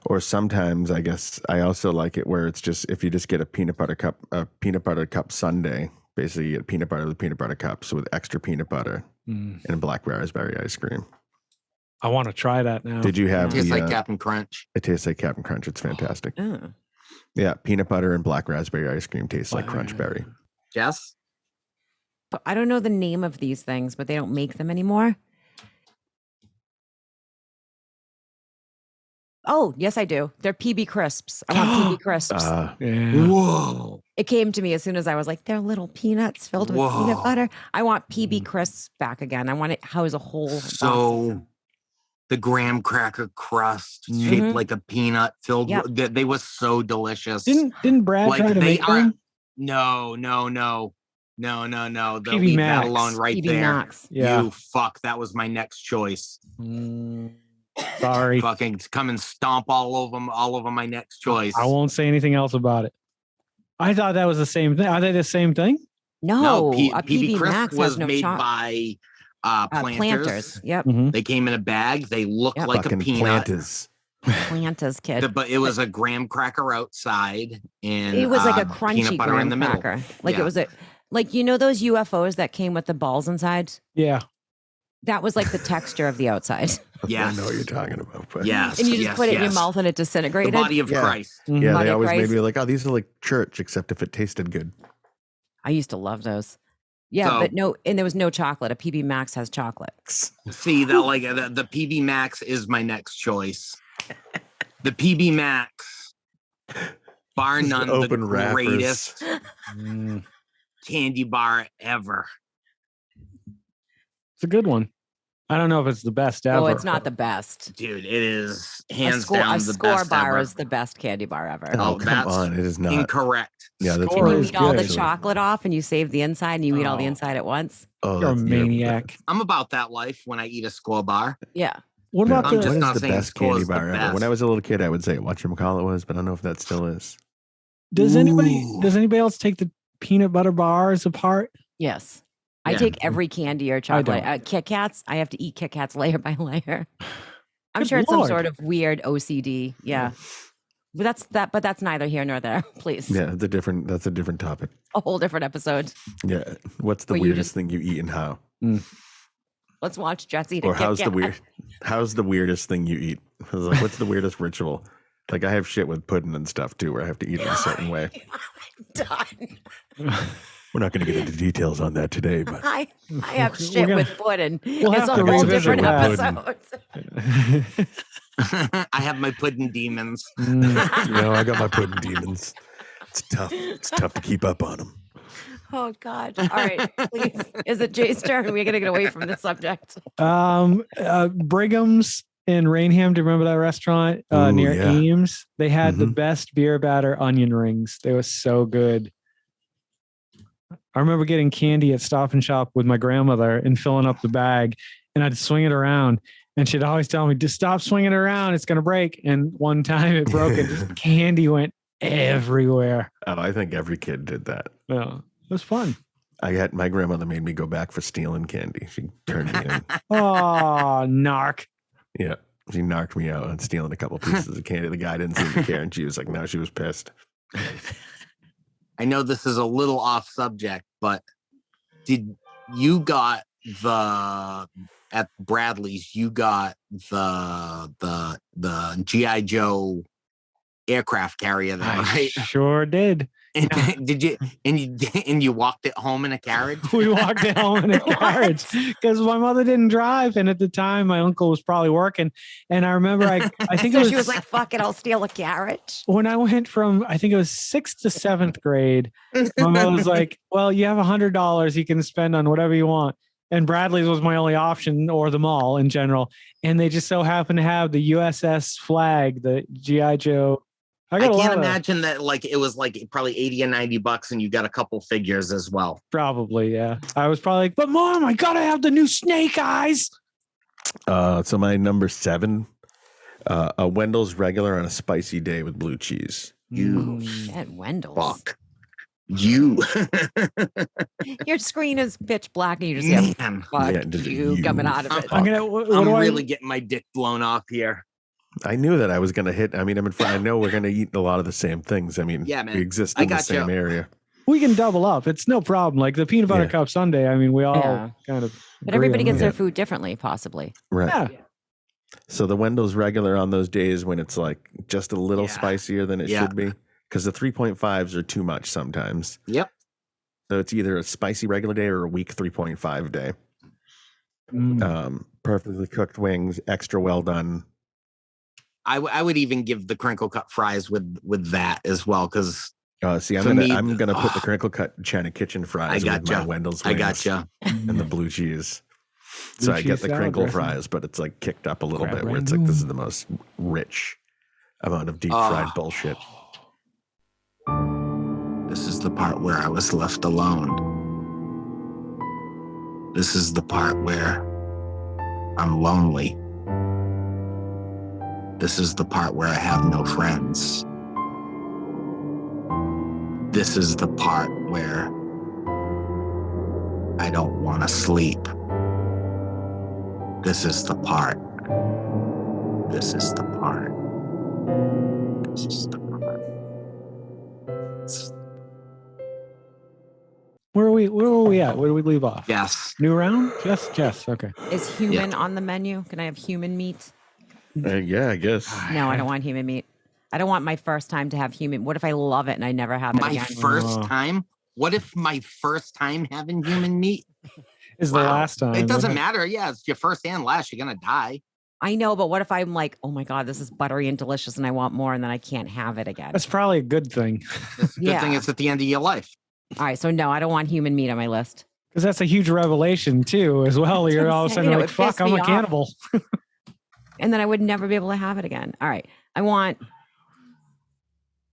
Or sometimes I guess I also like it where it's just if you just get a peanut butter cup sundae, basically you get peanut butter with peanut butter cups with extra peanut butter and black raspberry ice cream. I want to try that now. Did you have it tastes like Captain Crunch? It tastes like Captain Crunch. It's fantastic. Yeah, peanut butter and black raspberry ice cream tastes like Crunch Berry. Jess? But I don't know the name of these things, but they don't make them anymore. Oh, yes, I do. They're PB crisps. I want PB crisps. Yeah. Whoa. It came to me as soon as I was like, they're little peanuts filled with peanut butter. I want PB crisps back again. I want it how is a whole box of So them. the graham cracker crust shaped like a peanut filled with, they was so delicious. Didn't Brad Like try to make them? No. They'll PB leave Max. that alone right PB there. Max. Yeah. You fuck, that was my next choice. Sorry. Fucking come and stomp all over my next choice. I won't say anything else about it. I thought that was the same thing. Are they the same thing? No, a PB PB Crisp Max was has no made chocolate. by Planters. Yep. They came in a bag. They look like a Fucking peanut. Planters, kid. But it was a graham cracker outside, and It was like a peanut crunchy butter in graham the middle. cracker. Like it was like you know those UFOs that came with the balls inside? Yeah. That was like the texture of the outside. Yes. I know what you're talking about. But Yes. And you just put it in your mouth and it The disintegrated. body of Christ. Yeah, Body they of always made Christ. me like, oh, these are like church, except if it tasted good. I used to love those. Yeah, So- but no, and there was no chocolate. A PB Max has chocolate. See that like the PB Max is my next choice. The PB Max, bar Just none, open the wrappers. greatest candy bar ever. It's a good one. I don't know if it's the best ever. Oh, it's not the best. Dude, it is hands a down the score best bar ever. is the best candy bar ever. Oh, Oh, come that's on. It is not. Incorrect. Yeah, that's Score And you is eat all the good. chocolate off and you save the inside and you eat all the Oh. inside at once. Oh, You're a that's- maniac. I'm about that life when I eat a score bar. Yeah. What Yeah. about I'm the? just What is not the saying best Score candy is the bar ever? best. When I was a little kid, I would say whatchamacallit was, but I don't know if that still is. Does anybody Ooh. else take the peanut butter bars apart? Yes. I Yeah. take every candy or chocolate. Kit Kats, I have to eat Kit Kats layer by layer. I'm Good sure it's some Lord. sort of weird OCD. Yeah. But that's neither here nor there, please. Yeah, that's a different topic. A whole different episode. Yeah. What's the Where you weirdest just- thing you eat and how? Let's watch Jets eat a Or Kit how's Kat. how's the weirdest thing you eat? I was like, what's the weirdest ritual? Like I have shit with pudding and stuff too, where I have to eat it a certain way. Done. We're not going to get into details on that today, but I have We're shit gonna- with pudding. we'll It's have a to whole revisit different that. episode. I have my pudding demons. I got my pudding demons. It's tough. It's tough to keep up on them. Oh God. All right. Please. Is it Jay's turn? We're gonna get away from the subject. Brigham's in Rainham. Do you remember that restaurant Ooh, near yeah. Ames? They had the Mhm. best beer batter onion rings. They were so good. I remember getting candy at Stop and Shop with my grandmother and filling up the bag, and I'd swing it around. And she'd always tell me, just stop swinging it around. It's going to break. And one time it broke and just candy went everywhere. Oh, I think every kid did that. Yeah, it was fun. My grandmother made me go back for stealing candy. She turned me in. Oh, narc. Yeah. She knocked me out on stealing a couple pieces of candy. The guy didn't seem to care. And she was like, no, she was pissed. I know this is a little off subject, but did you got at Bradley's? You got the GI Joe aircraft carrier there, I right? sure did. And did you and you walked it home in a carriage? We walked it home in a carriage because my mother didn't drive. And at the time, my uncle was probably working. And I remember, I think So it was, she was like, "Fuck it, I'll steal a carriage." when I went from, I think it was 6th to 7th grade, my mother was like, well, you have $100 you can spend on whatever you want. And Bradley's was my only option, or the mall in general. And they just so happened to have the USS flag, the GI Joe. I got a lot can't of- imagine that like it was like probably $80 or $90 and you got a couple figures as well. Probably, yeah. I was probably like, but Mom, I gotta have the new Snake Eyes. So my number 7, a Wendell's regular on a spicy day with blue cheese. You Shit, Wendell's. fuck. You Your screen is pitch black and you just have man. fuck Yeah, just you you. coming out of it. I'm gonna. What I'm do I- really getting my dick blown off here. I knew that I was going to hit. I mean, I know we're going to eat a lot of the same things. I mean, Yeah, man. we exist I in the got same you. area. We can double up. It's no problem. Like the peanut butter Yeah. cup sundae. I mean, we all Yeah. kind of. But everybody agree on gets that. their food differently, possibly. Right. Yeah. So the Wendell's regular on those days when it's like just a little Yeah. spicier than it Yeah. should be. Because the 3.5s are too much sometimes. Yep. So it's either a spicy regular day or a weak 3.5 day. Mm. Perfectly cooked wings, extra well done. I would even give the crinkle cut fries with that as well, because See, I'm gonna put the crinkle cut China Kitchen fries with my Wendell's wings. I gotcha. And the blue cheese. Blue So I get cheese the salad crinkle dressing. fries, but it's like kicked up a little Crab bit where it's like this is rangoon. the most rich amount of deep fried bullshit. This is the part where I was left alone. This is the part where I'm lonely. This is the part where I have no friends. This is the part where I don't want to sleep. This is the part. This is the part. This is the part. Where were we at? Where did we leave off? Yes. New round? Jess. Okay. Is human on the menu? Can I have human meat? Yeah, I guess. No, I don't want human meat. I don't want my first time to have human. What if I love it and I never have it My again? first time? What if my first time having human meat Is the last time. It doesn't matter. Yeah, it's your first and last. You're going to die. I know, but what if I'm like, oh my God, this is buttery and delicious and I want more and then I can't have it again? That's probably a good thing. It's a good thing it's at the end of your life. All right. So no, I don't want human meat on my list. Because that's a huge revelation too, as well. You're all of a sudden like, fuck, I'm a cannibal. And then I would never be able to have it again. All right. I want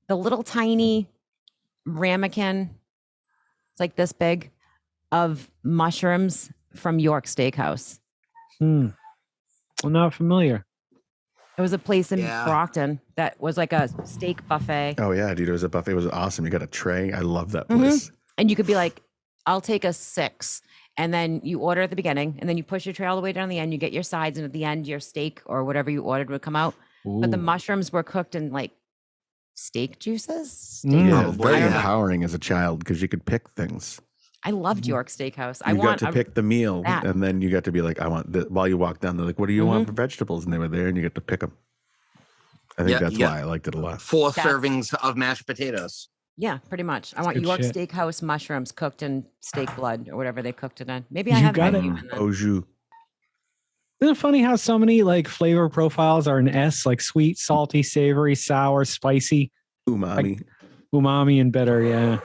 the little tiny ramekin. It's like this big of mushrooms from York Steakhouse. I'm not familiar. It was a place in Brockton that was like a steak buffet. Oh yeah, dude, it was a buffet. It was awesome. You got a tray. I love that place. And you could be like, I'll take a 6. And then you order at the beginning and then you push your tray all the way down the end. You get your sides and at the end, your steak or whatever you ordered would come out. Ooh. But the mushrooms were cooked in like steak juices. Yeah, it's very empowering as a child because you could pick things. I loved York Steakhouse. You got to pick the meal and then you got to be like, I want this. While you walk down, they're like, what do you want for vegetables? And they were there and you get to pick them. I think that's why I liked it a lot. 4 servings of mashed potatoes. Yeah, pretty much. I want York Steakhouse mushrooms cooked in steak blood or whatever they cooked it in. Maybe I have got it. Au jus. Isn't it funny how so many like flavor profiles are an S, like sweet, salty, savory, sour, spicy, umami, umami, and bitter? Yeah,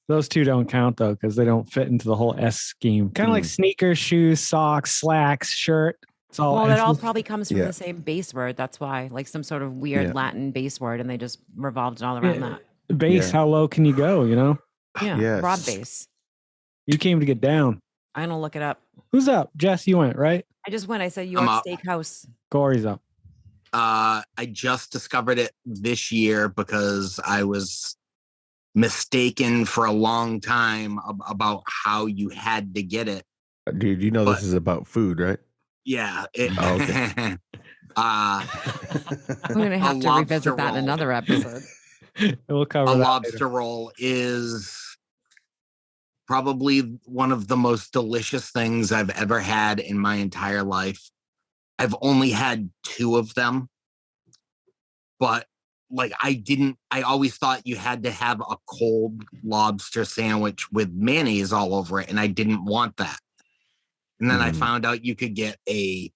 those two don't count though because they don't fit into the whole S scheme. Kind of like sneakers, shoes, socks, slacks, shirt. It's all well, that all probably comes from the same base word. That's why, like some sort of weird Latin base word, and they just revolved it all around that. Base, how low can you go? You know? Yeah, broad base. You came to get down. I'm gonna look it up. Who's up? Jess, you went, right? I just went. I said York Steakhouse. Corey's up. I just discovered it this year because I was mistaken for a long time about how you had to get it. Dude, you know this is about food, right? Yeah. Okay. I'm gonna have to revisit that in another episode. We'll cover a that lobster roll is probably one of the most delicious things I've ever had in my entire life. I've only had 2 of them, but like I always thought you had to have a cold lobster sandwich with mayonnaise all over it, and I didn't want that. And then I found out you could get a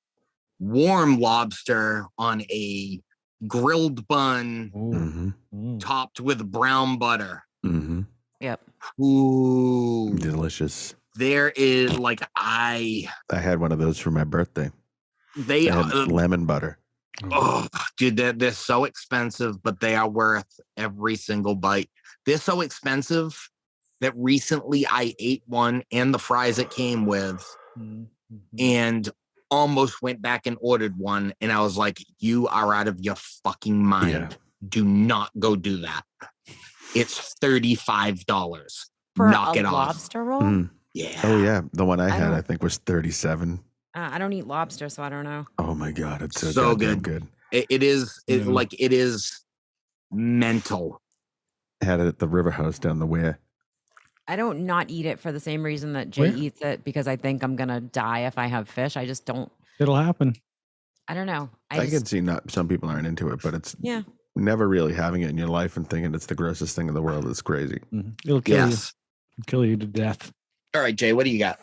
warm lobster on a grilled bun topped with brown butter. Yep. Ooh. Delicious. There is like I had one of those for my birthday. They had lemon butter. Oh, dude, they're so expensive, but they are worth every single bite. They're so expensive that recently I ate one and the fries it came with and almost went back and ordered one. And I was like, you are out of your fucking mind. Yeah. Do not go do that. It's $35. For Knock a it off. Lobster roll? Yeah. Oh, yeah. The one I had, I think, was $37. I don't eat lobster, so I don't know. Oh, my God. It's so good. It is mental. I had it at the River House down the way. I don't not eat it for the same reason that Jay eats it, because I think I'm going to die if I have fish. I just don't. It'll happen. I don't know. I can see some people aren't into it, but it's never really having it in your life and thinking it's the grossest thing in the world. It's crazy. It'll kill you. Kill you to death. All right, Jay, what do you got?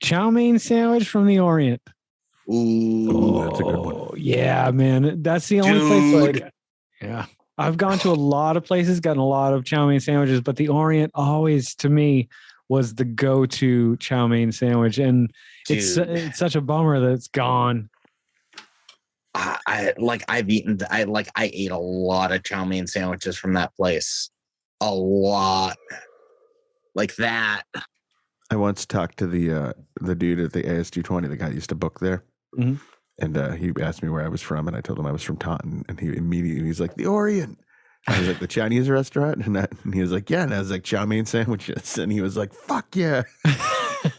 Chow mein sandwich from the Orient. Ooh, that's a good one. Yeah, man. That's the only place. Yeah. I've gone to a lot of places, gotten a lot of chow mein sandwiches, but the Orient always, to me, was the go-to chow mein sandwich. And it's such a bummer that it's gone. I ate a lot of chow mein sandwiches from that place. A lot. Like that. I once talked to the dude at the ASG20, the guy used to book there. Mm-hmm. And he asked me where I was from, and I told him I was from Taunton. And he's like, the Orient. I was like, the Chinese restaurant? And he was like, yeah. And I was like, chow mein sandwiches. And he was like, fuck yeah.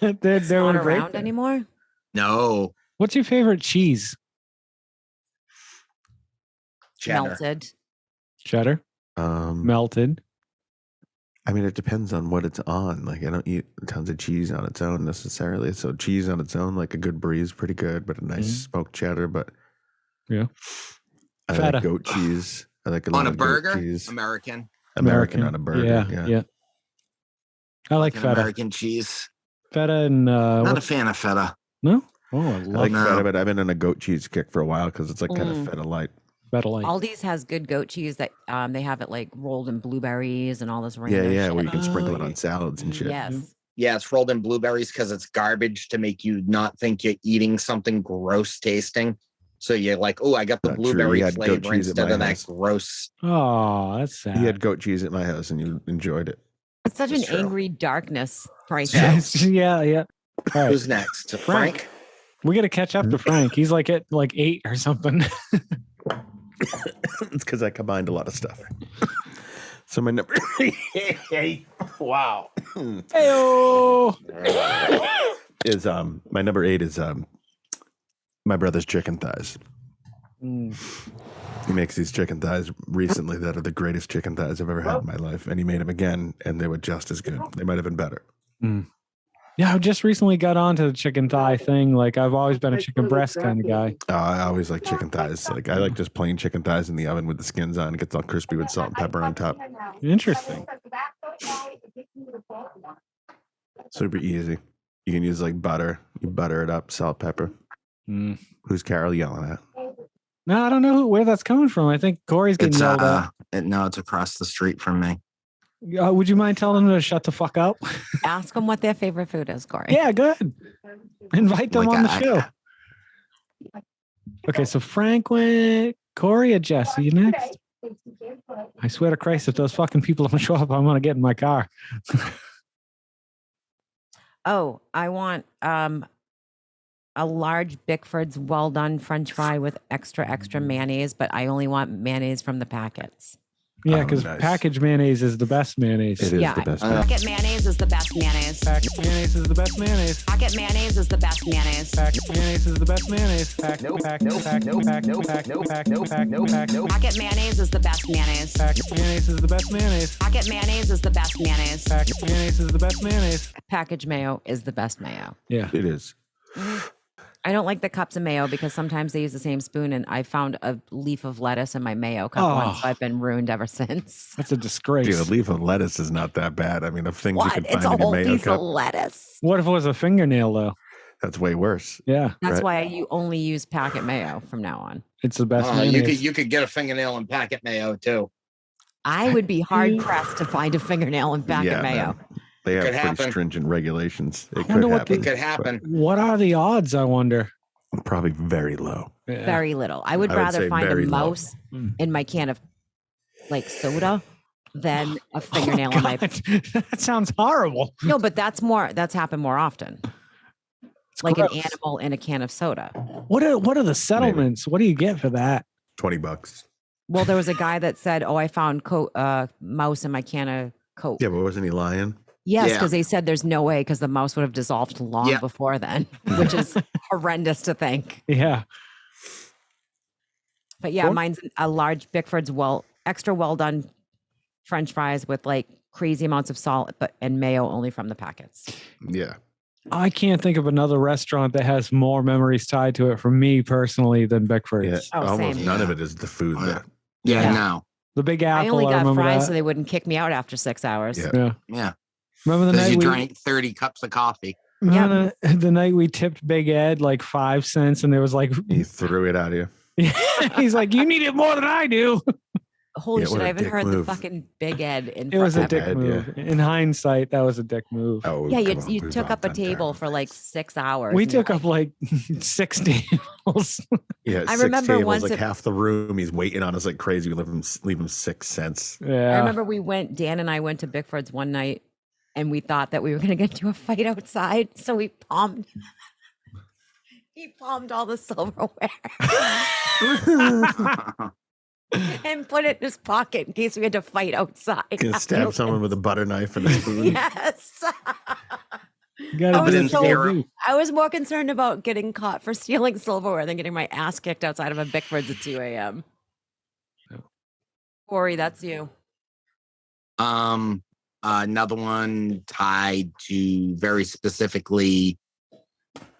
They're not great around anymore? No. What's your favorite cheese? Cheddar. Melted. Cheddar? Melted. I mean, it depends on what it's on. Like, I don't eat tons of cheese on its own necessarily. So cheese on its own, like a good brie is pretty good, but a nice smoked cheddar. But yeah, I feta. like goat cheese. I like a lot on a of burger. Goat cheese. American on a burger. Yeah. I like feta. American cheese. Feta and not a fan of feta. No. Oh, I I like feta, but I've been on a goat cheese kick for a while because it's like kind of feta light. Feta light. Aldi's has good goat cheese that they have it like rolled in blueberries and all this random Yeah, shit. where you can sprinkle it on salads and shit. Yes. Yeah, it's rolled in blueberries because it's garbage to make you not think you're eating something gross tasting. So you're like, oh, I got the Not true. blueberry We had goat flavor cheese at instead my of that house. gross. Oh, that's sad. You had goat cheese at my house and you enjoyed it. It's such an That's true. angry darkness right It's now. yeah. All right. Who's next? Frank? We got to catch up to Frank. He's like at like 8 or something. It's because I combined a lot of stuff. So my number wow. Heyo. is my number 8 is my brother's chicken thighs. He makes these chicken thighs recently that are the greatest chicken thighs I've ever had in my life, and he made them again, and they were just as good. They might have been better. Yeah, I just recently got onto the chicken thigh thing. Like I've always been a chicken breast kind of guy. I always like chicken thighs. Like I like just plain chicken thighs in the oven with the skins on. It gets all crispy with salt and pepper on top. Interesting. Super easy. You can use like butter. You butter it up, salt, pepper. Who's Carol yelling at? No, I don't know where that's coming from. I think Corey's getting yelled at. No, it's across the street from me. Would you mind telling them to shut the fuck up? Ask them what their favorite food is, Corey. Yeah, good. Invite them Like, on the show. Okay, so Frank went. Corey or Jesse, you next? I swear to Christ, if those fucking people don't show up, I'm gonna get in my car. Oh, I want a large Bickford's well done French fry with extra mayonnaise, but I only want mayonnaise from the packets. Yeah, because nice. packaged mayonnaise is the best mayonnaise. It is the best. Packet mayonnaise is the best mayonnaise. Packet mayonnaise is the best mayonnaise. Packet mayonnaise is the best mayonnaise. Packet mayonnaise is the best mayonnaise. Packet mayonnaise is the best mayonnaise. Packet mayonnaise is the best mayonnaise. Packet mayonnaise is the best mayonnaise. Packet mayonnaise is the best mayonnaise. Packaged mayo is the best mayo. Yeah. It is. I don't like the cups of mayo because sometimes they use the same spoon, and I found a leaf of lettuce in my mayo cup once. So I've been ruined ever since. That's a disgrace. Dude, a leaf of lettuce is not that bad. I mean, of things you What? can It's find a in your whole mayo piece cup, of lettuce. What if it was a fingernail though? that's way worse. Yeah, That's Right. why you only use packet mayo from now on. it's the best you mayonnaise. could get a fingernail in packet mayo too. I would be hard pressed to find a fingernail in packet mayo. man. They have Could pretty happen. stringent regulations. It wonder could what happen. It could happen. What are the odds? I wonder. Probably very low. Yeah. Very little. I would I would rather say find a very low. mouse in my can of like soda than a fingernail in my. God, that sounds horrible. No, but that's happened more often. It's Like gross. an animal in a can of soda. What are the settlements? What do you get for that? $20. Well, there was a guy that said, "Oh, I found mouse in my can of Coke." Yeah, but wasn't he lying? Yes, Yeah. because they said there's no way because the mouse would have dissolved long Yeah. before then, which is horrendous to think. Yeah. But yeah, Cool. mine's a large Bickford's extra well done French fries with like crazy amounts of salt, and mayo only from the packets. Yeah. I can't think of another restaurant that has more memories tied to it for me personally than Bickford's. Yeah. Oh, Almost same. none of it is the food. Oh, yeah. That, Yeah, Yeah. no. The Big I Apple. only got remember fries that. so they wouldn't kick me out after 6 hours. Yeah. Yeah. Yeah. Remember the Because night you we drank 30 cups of coffee. remember the night we tipped Big Ed like 5 cents, and there was like He threw it at you. he's like, "You need it more than I do." Holy Yeah, shit! what a I haven't dick heard move. the fucking Big Ed in. It was a dick Ed, move. In hindsight, that was a dick move. Oh, Yeah, come on, you we've took all up a done table terrible for like things. 6 hours. We and you're took up like 6 tables. Yeah, I 6 remember tables, once like it- half the room. He's waiting on us like crazy. We leave him 6 cents. Yeah, I remember Dan and I went to Bickford's one night and we thought that we were going to get into a fight outside. So he palmed all the silverware and put it in his pocket in case we had to fight outside. Gonna stab someone with a butter knife and a spoon. Yes. You gotta I was do what you so- gotta do. I was more concerned about getting caught for stealing silverware than getting my ass kicked outside of a Bickford's at 2 a.m. Corey, that's you. Another one tied to very specifically,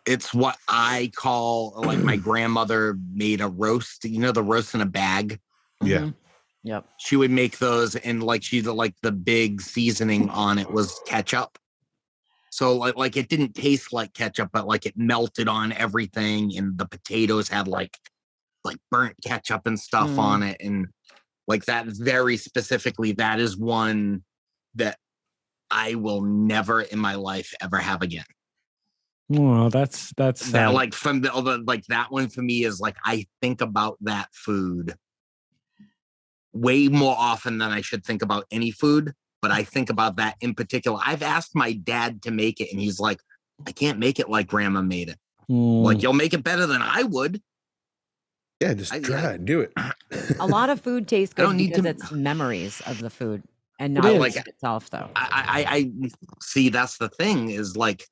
it's what I call, like, my grandmother made a roast, you know, the roast in a bag. Yeah. Mhm. Yep. She would make those, and like the big seasoning on it was ketchup. So like it didn't taste like ketchup, but like it melted on everything, and the potatoes had like burnt ketchup and stuff on it, and like that very specifically, that is one that I will never in my life ever have again. Well, that's That sad. like from like that one for me is like, I think about that food way more often than I should think about any food, but I think about that in particular. I've asked my dad to make it, and he's like, I can't make it like grandma made it. Like, you'll make it better than I would. Yeah, just try it. Do it. A lot of food tastes I good don't need because to- it's memories of the food and not It the is. Like, food itself, though. I see, that's the thing is like,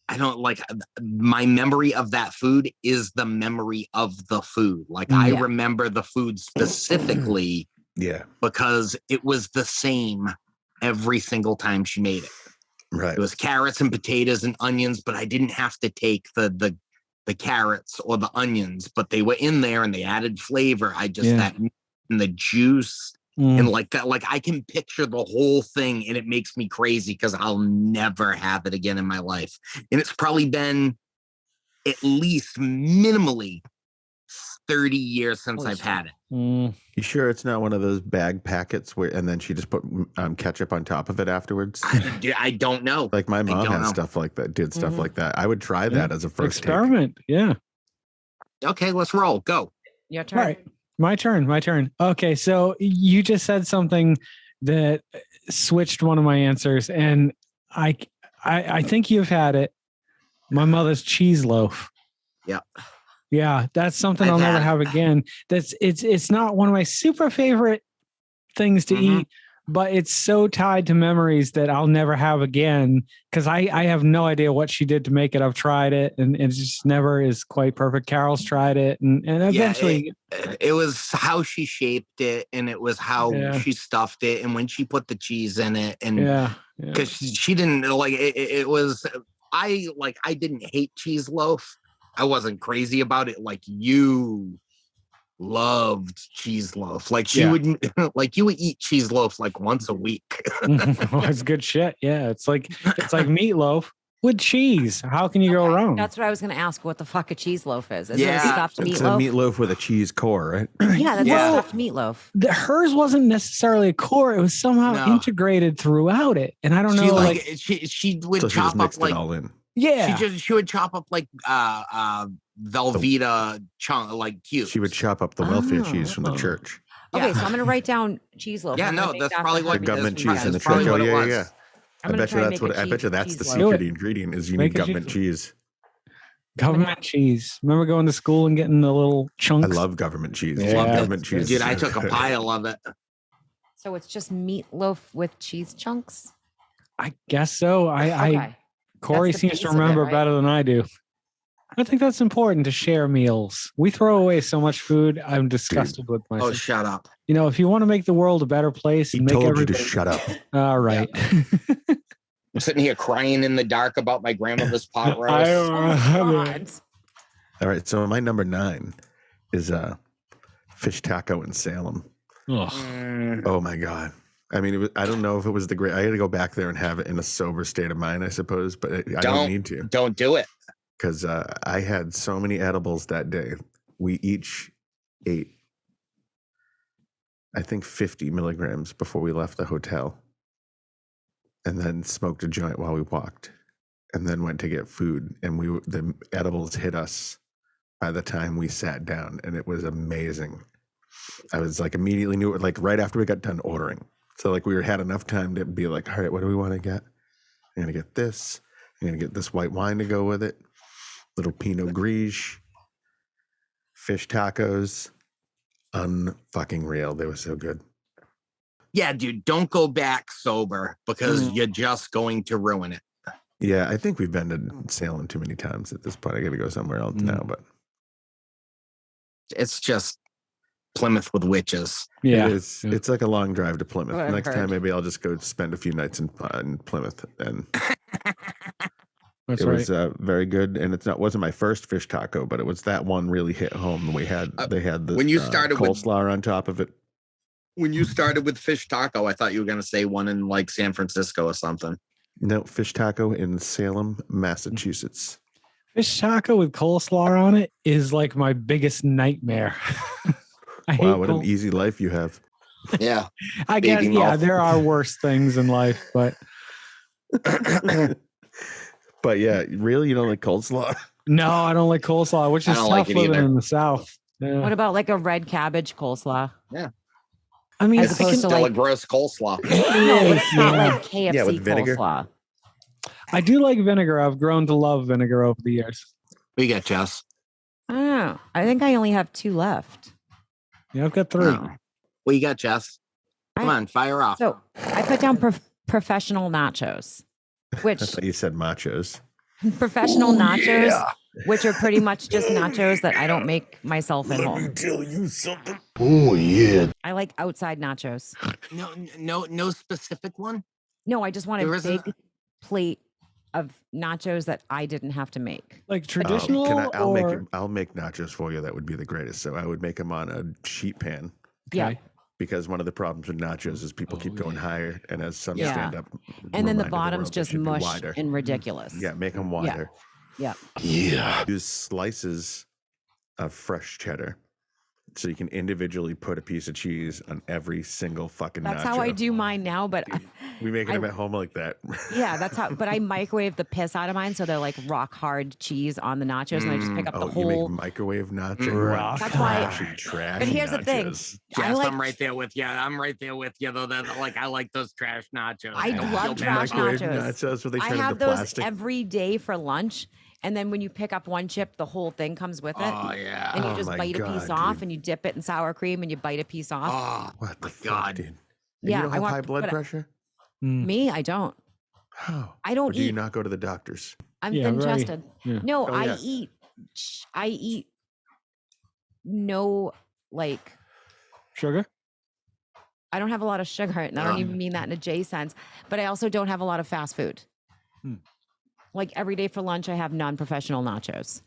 I don't like, my memory of that food is the memory of the food. Like, I Yeah. remember the food specifically Yeah. because it was the same every single time she made it. Right. It was carrots and potatoes and onions, but I didn't have to take the carrots or the onions, but they were in there and they added flavor. I just that and the juice and like that, like I can picture the whole thing, and it makes me crazy because I'll never have it again in my life. And it's probably been at least minimally 30 years since Holy I've shit. had it. You sure it's not one of those bag packets where, and then she just put ketchup on top of it afterwards? I don't know. Like my mom don't has know. stuff like that, did stuff Mhm. like that. I would try that as a first take. experiment. Yeah. Okay, let's roll. Go. Your turn. All right. My turn. Okay. So you just said something that switched one of my answers, and I think you've had it. My mother's cheese loaf. Yeah. Yeah. That's something I'll I've never had have again. It's not one of my super favorite things to Mhm. eat, but it's so tied to memories that I'll never have again. Cause I have no idea what she did to make it. I've tried it and it just never is quite perfect. Carol's tried it and eventually it was how she shaped it, and it was how Yeah. she stuffed it, and when she put the cheese in it, and yeah. because she didn't like it, it was I didn't hate cheese loaf. I wasn't crazy about it like you loved cheese loaf. Like she Yeah. would like you would eat cheese loaf like once a week. It's good shit. Yeah. It's like meatloaf with cheese. How can you go wrong? That's what I was going to ask. What the fuck a cheese loaf is? Is it a Yeah. stuffed It's a meatloaf? meatloaf with a cheese core, right? Yeah, that's Yeah. a stuffed meatloaf. Hers wasn't necessarily a core. It was somehow No. integrated throughout it. And I don't She know, she would So she chop just up mixed like it all in. yeah. she would chop up like Velveeta chunk like cubes. She would chop up the welfare Oh. cheese from the church. Okay, Yeah. so I'm going to write down cheese loaf. Yeah, I'm gonna no, make that's that probably for what The breakfast. government Yeah, cheese in the that's probably church. Oh, what it yeah, was. yeah. I'm I gonna bet try you and that's make what a I bet you that's the cheese loaf. secret ingredient is you Make need a government cheese. Government cheese. Remember going to school and getting the little I chunks? love government cheese. Yeah. Government cheese. Dude, is I so took a good. pile of it. So it's just meatloaf with cheese chunks? I guess so. Okay. Corey That's the seems to base of it, remember right? better than I do. I think that's important to share meals. We throw away so much food. I'm disgusted with Oh, myself. shut up. You know, if you want to make the world a better place He and make told you to everybody shut up. all right. I'm sitting here crying in the dark about my grandmother's pot roast. Oh my God. All right. So my number 9 is fish taco in Salem. Ugh. Mm, Oh my God. I mean, I don't know if it was the great. I got to go back there and have it in a sober state of mind, I suppose. But I don't need to. Don't do it. Because I had so many edibles that day. We each ate, I think, 50 milligrams before we left the hotel. And then smoked a joint while we walked. And then went to get food. And the edibles hit us by the time we sat down. And it was amazing. I was like immediately knew it, like right after we got done ordering. So like we had enough time to be like, all right, what do we want to get? I'm going to get this. I'm going to get this white wine to go with it. Little Pinot Gris. Fish tacos. Unfucking real. They were so good. Yeah, dude, don't go back sober because you're just going to ruin it. Yeah, I think we've been to Salem too many times at this point. I got to go somewhere else now, but it's just Plymouth with witches. Yeah, it's like a long drive to Plymouth. Well, Next time, maybe I'll just go spend a few nights in Plymouth, and That's it right. was very good. And wasn't my first fish taco, but it was that one really hit home. They had the when you started coleslaw on top of it. When you started with fish taco, I thought you were going to say one in like San Francisco or something. No, fish taco in Salem, Massachusetts. Fish taco with coleslaw on it is like my biggest nightmare. Wow, what an easy life you have. Yeah. I guess, yeah, there are worse things in life, but But yeah, really, you don't like coleslaw? no, I don't like coleslaw, which is I don't tough like it living either. in the South. Yeah. What about like a red cabbage coleslaw? Yeah. I mean, As It's opposed to still a like gross coleslaw. no, but it's not like KFC Yeah, with vinegar. coleslaw. I do like vinegar. I've grown to love vinegar over the years. We got Jess. I don't know. I think I only have 2 left. Yeah, I've got 3. Oh. Well, you got Jess. Come on, fire off. So I put down professional nachos, which I thought you said machos. professional nachos, which are pretty much just nachos that I don't make myself at home. Tell you something. I like outside nachos. No specific one. No, I just want a There isn't- big plate of nachos that I didn't have to make. Like traditional, I'll make nachos for you. That would be the greatest. So I would make them on a sheet pan. Yeah. Because one of the problems with nachos is people keep going higher, and as some Yeah. stand up, And then the bottom's just mush and ridiculous. Yeah, make them wider. Yeah. Use slices of fresh cheddar, so you can individually put a piece of cheese on every single fucking. That's nacho. how I do mine now, but We make them at home like that. yeah, that's how. But I microwave the piss out of mine, so they're like rock hard cheese on the nachos, and I just pick up the You make whole. microwave nachos. Rock That's why- Trash. But here's the thing. nachos. I Jess, like. I'm right there with you. Though. That like I like those trash nachos. I don't love feel trash bad. Microwave nachos. nachos where they I turn have into those plastic. every day for lunch, and then when you pick up one chip, the whole thing comes with it. Oh yeah. And you Oh just my bite a piece God, off, dude. and you dip it in sour cream, and you bite a piece off. Oh What the my fuck, God. dude? And Yeah, you don't I have want- high blood but- pressure? Me, I don't. How? I Or don't do you eat. not go to the doctors? I'm Yeah, thin very- chested. yeah. No, Oh, I yeah. eat. I eat. No, like sugar. I don't have a lot of sugar, and I don't even mean that in a J sense. But I also don't have a lot of fast food. Hmm. Like every day for lunch, I have non-professional nachos.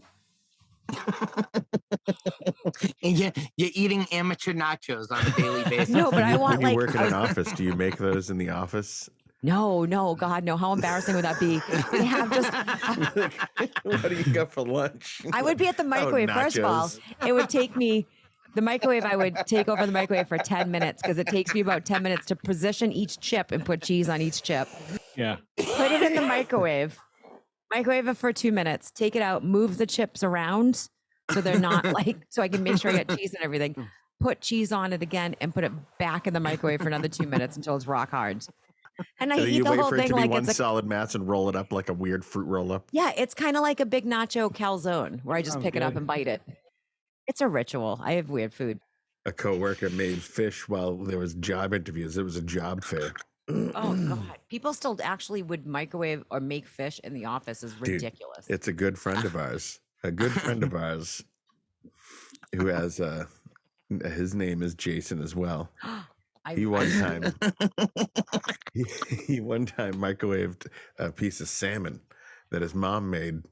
And you're eating amateur nachos on a daily basis. No, but I want When you like work in an office, do you make those in the office? no, God, no. How embarrassing would that be? They have just. What do you got for lunch? I would be at the microwave. First of all, nachos. it would take me. The microwave, I would take over the microwave for 10 minutes because it takes me about 10 minutes to position each chip and put cheese on each chip. Yeah. Put it in the microwave, microwave it for 2 minutes, take it out, move the chips around so they're not like, so I can make sure I get cheese and everything. Put cheese on it again and put it back in the microwave for another 2 minutes until it's rock hard. And I So eat you the wait whole for it thing to be like one it's a, solid mass and roll it up like a weird fruit roll up. yeah, it's kind of like a big nacho calzone where I just Sounds pick it up good. and bite it. It's a ritual. I have weird food. A coworker made fish while there was job interviews. It was a job fair. Oh God. People still actually would microwave or make fish in the office is Dude, ridiculous. It's a good friend of ours. A good friend of ours who has his name is Jason as well. He one time he one time microwaved a piece of salmon that his mom made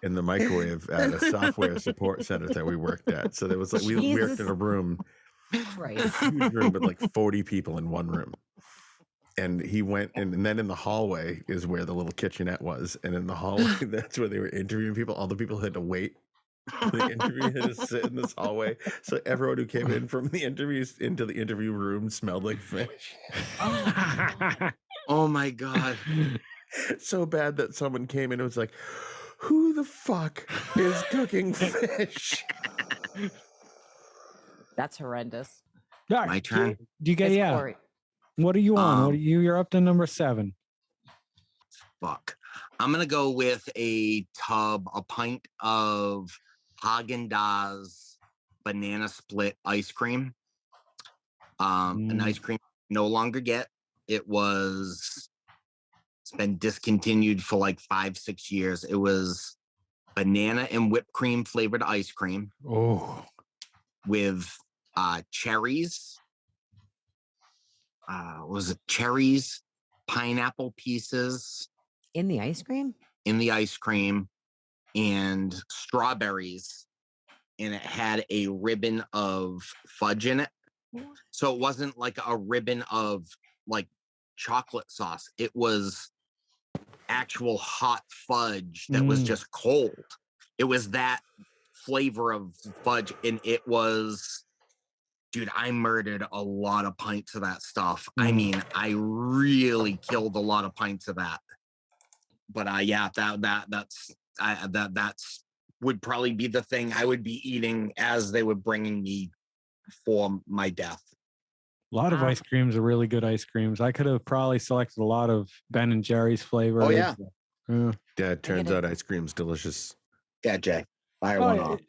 in the microwave at a software support center that we worked at. So there was like we worked in a room, Christ. huge room with like 40 people in one room. And he went, and then in the hallway is where the little kitchenette was. And in the hallway, that's where they were interviewing people. All the people had to wait for the interview, had to sit in this hallway. So everyone who came in from the interviews into the interview room smelled like fish. Oh my God. So bad that someone came in and was like, who the fuck is cooking fish? That's horrendous. All right. My turn. Do you get, It's yeah. Corey. What are you on? You're up to number 7. Fuck. I'm going to go with a pint of Haagen-Dazs banana split ice cream. An ice cream no longer get. It's been discontinued for like 5-6 years. It was banana and whipped cream flavored ice cream. Oh. With cherries. Was it cherries, pineapple pieces In the ice cream? in the ice cream, and strawberries, and it had a ribbon of fudge in it. So it wasn't like a ribbon of like chocolate sauce. It was actual hot fudge that was just cold. It was that flavor of fudge, and it was, dude, I murdered a lot of pints of that stuff. I mean, I really killed a lot of pints of that. But yeah, that's would probably be the thing I would be eating as they were bringing me for my death. A lot of ice creams are really good ice creams. I could have probably selected a lot of Ben and Jerry's flavor. Oh yeah. Yeah, it turns out ice cream's delicious. Yeah, Jay. Fire one off.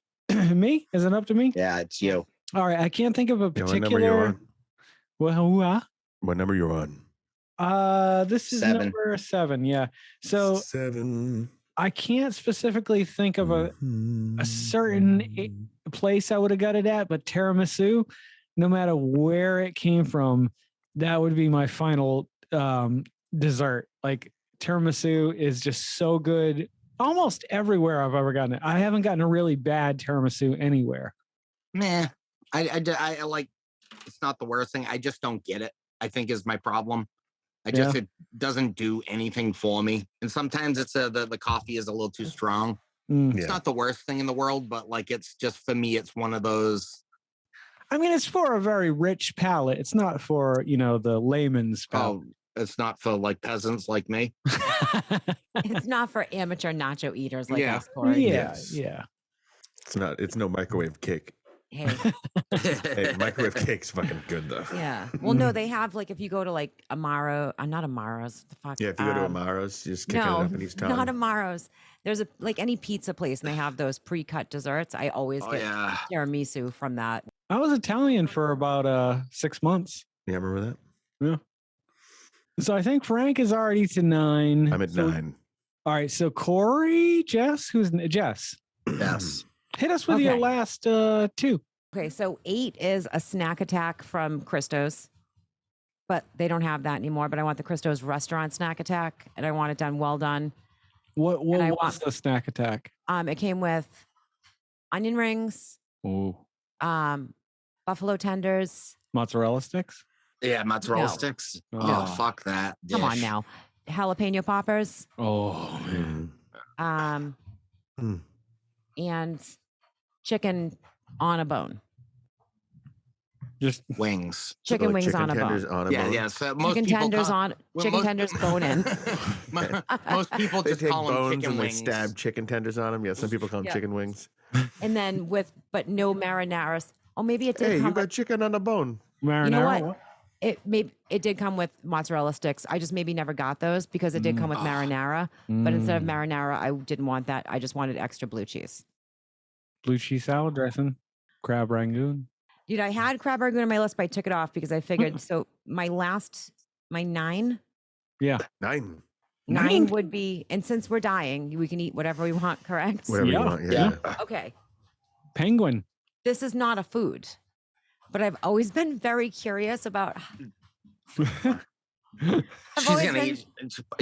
Me? Is it up to me? Yeah, it's you. All right. I can't think of a particular. What number you on? Well, What number you on? This is 7. number 7. Yeah. So 7. I can't specifically think of a certain place I would have got it at, but tiramisu, no matter where it came from, that would be my final dessert. Like tiramisu is just so good almost everywhere I've ever gotten it. I haven't gotten a really bad tiramisu anywhere. Meh. I like, it's not the worst thing. I just don't get it, I think is my problem. It doesn't do anything for me. And sometimes it's the coffee is a little too strong. It's not the worst thing in the world, but like, it's just, for me, it's one of those. I mean, it's for a very rich palate. It's not for, the layman's palate. Oh, it's not for like peasants like me. It's not for amateur nacho eaters like us, Corey. Yeah. It's no microwave cake. Hey. Hey, microwave cake's fucking good though. Yeah. Well, no, they have like, if you go to like Amaro, not Amaro's. The fuck. Yeah, if you go to Amaro's, you just kick it up in each time. Not Amaro's. There's like any pizza place, and they have those pre-cut desserts. I always get tiramisu from that. I was Italian for about 6 months. Yeah, remember that? Yeah. So I think Frank is already to 9. I'm at 9. All right. So Corey, Jess, who's Jess? Yes. Hit us with your last 2. Okay, so 8 is a snack attack from Christo's, but they don't have that anymore. But I want the Christo's restaurant snack attack, and I want it done well done. What was the snack attack? It came with onion rings, buffalo tenders, mozzarella sticks. Yeah, mozzarella sticks. Oh, fuck that. Come on now, jalapeno poppers. And chicken on a bone. Just wings. Chicken wings on a bone. So most chicken tenders tenders bone in. Most people just call them chicken and wings. They stab chicken tenders on them. Yeah, some people call them chicken wings. And then but no marinara. Oh, maybe it did. Hey, you got chicken on a bone. Marinara. You know what? It did come with mozzarella sticks. I just maybe never got those because it did come with marinara. But instead of marinara, I didn't want that. I just wanted extra blue cheese. Blue cheese salad dressing, crab rangoon. Dude, I had crab rangoon on my list, but I took it off because I figured. So my 9. Yeah, 9. 9 would be, and since we're dying, we can eat whatever we want. Correct? Whatever you want. Yeah. Okay. Penguin. This is not a food, but I've always been very curious about.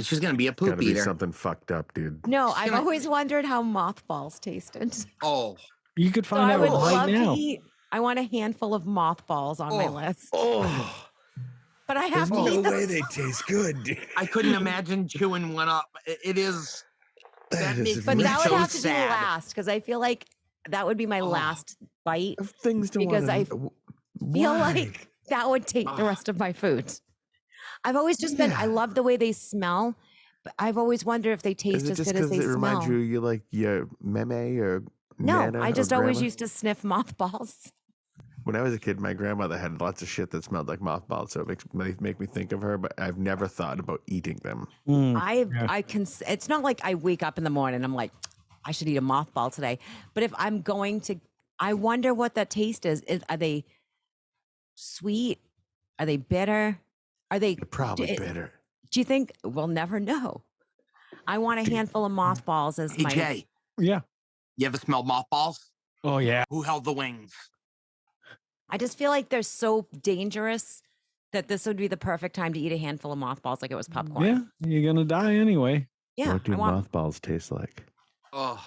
She's gonna be a poop eater. Something fucked up, dude. No, I've always wondered how mothballs tasted. Oh, you could find out right now. I want a handful of mothballs on my list. Oh, but I have There's to eat no them. way they taste good, dude. I couldn't imagine chewing one up. It is. That makes But me that would so have to be sad. last because I feel like that would be my last bite Of things to because I wanna- feel Why? like that would take the rest of my food. I've always just been, I love the way they smell, but I've always wondered if they Is taste it as just good as because they it reminds smell. you like your meme or No, nana I or just always grandma? used to sniff mothballs. When I was a kid, my grandmother had lots of shit that smelled like mothballs, so it make me think of her. But I've never thought about eating them. I can. It's not like I wake up in the morning. I'm like, I should eat a mothball today. But if I'm going to, I wonder what that taste is. Are they sweet? Are they bitter? Are they They're probably bitter. Do you think we'll never know? I want a handful of mothballs as Hey, my. Jay, Yeah. you ever smelled mothballs? Oh yeah. Who held the wings? I just feel like they're so dangerous that this would be the perfect time to eat a handful of mothballs like it was popcorn. Yeah, you're gonna die anyway. Yeah, What do I want mothballs taste like? Oh,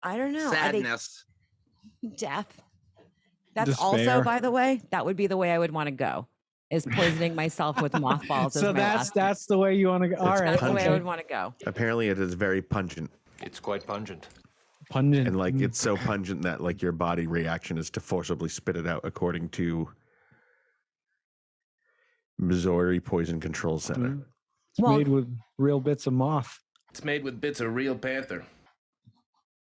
I don't know. Are sadness. they death? That's Despair. also, by the way, that would be the way I would want to go. Is poisoning myself with mothballs. So as my that's the way you want to go. All right, that's the way I pungent. would want to go. Apparently, it is very pungent, It's quite pungent. Pungent. and like it's so pungent that like your body reaction is to forcibly spit it out, according to Missouri Poison Control Center. It's Well- made with real bits of moth. It's made with bits of real panther.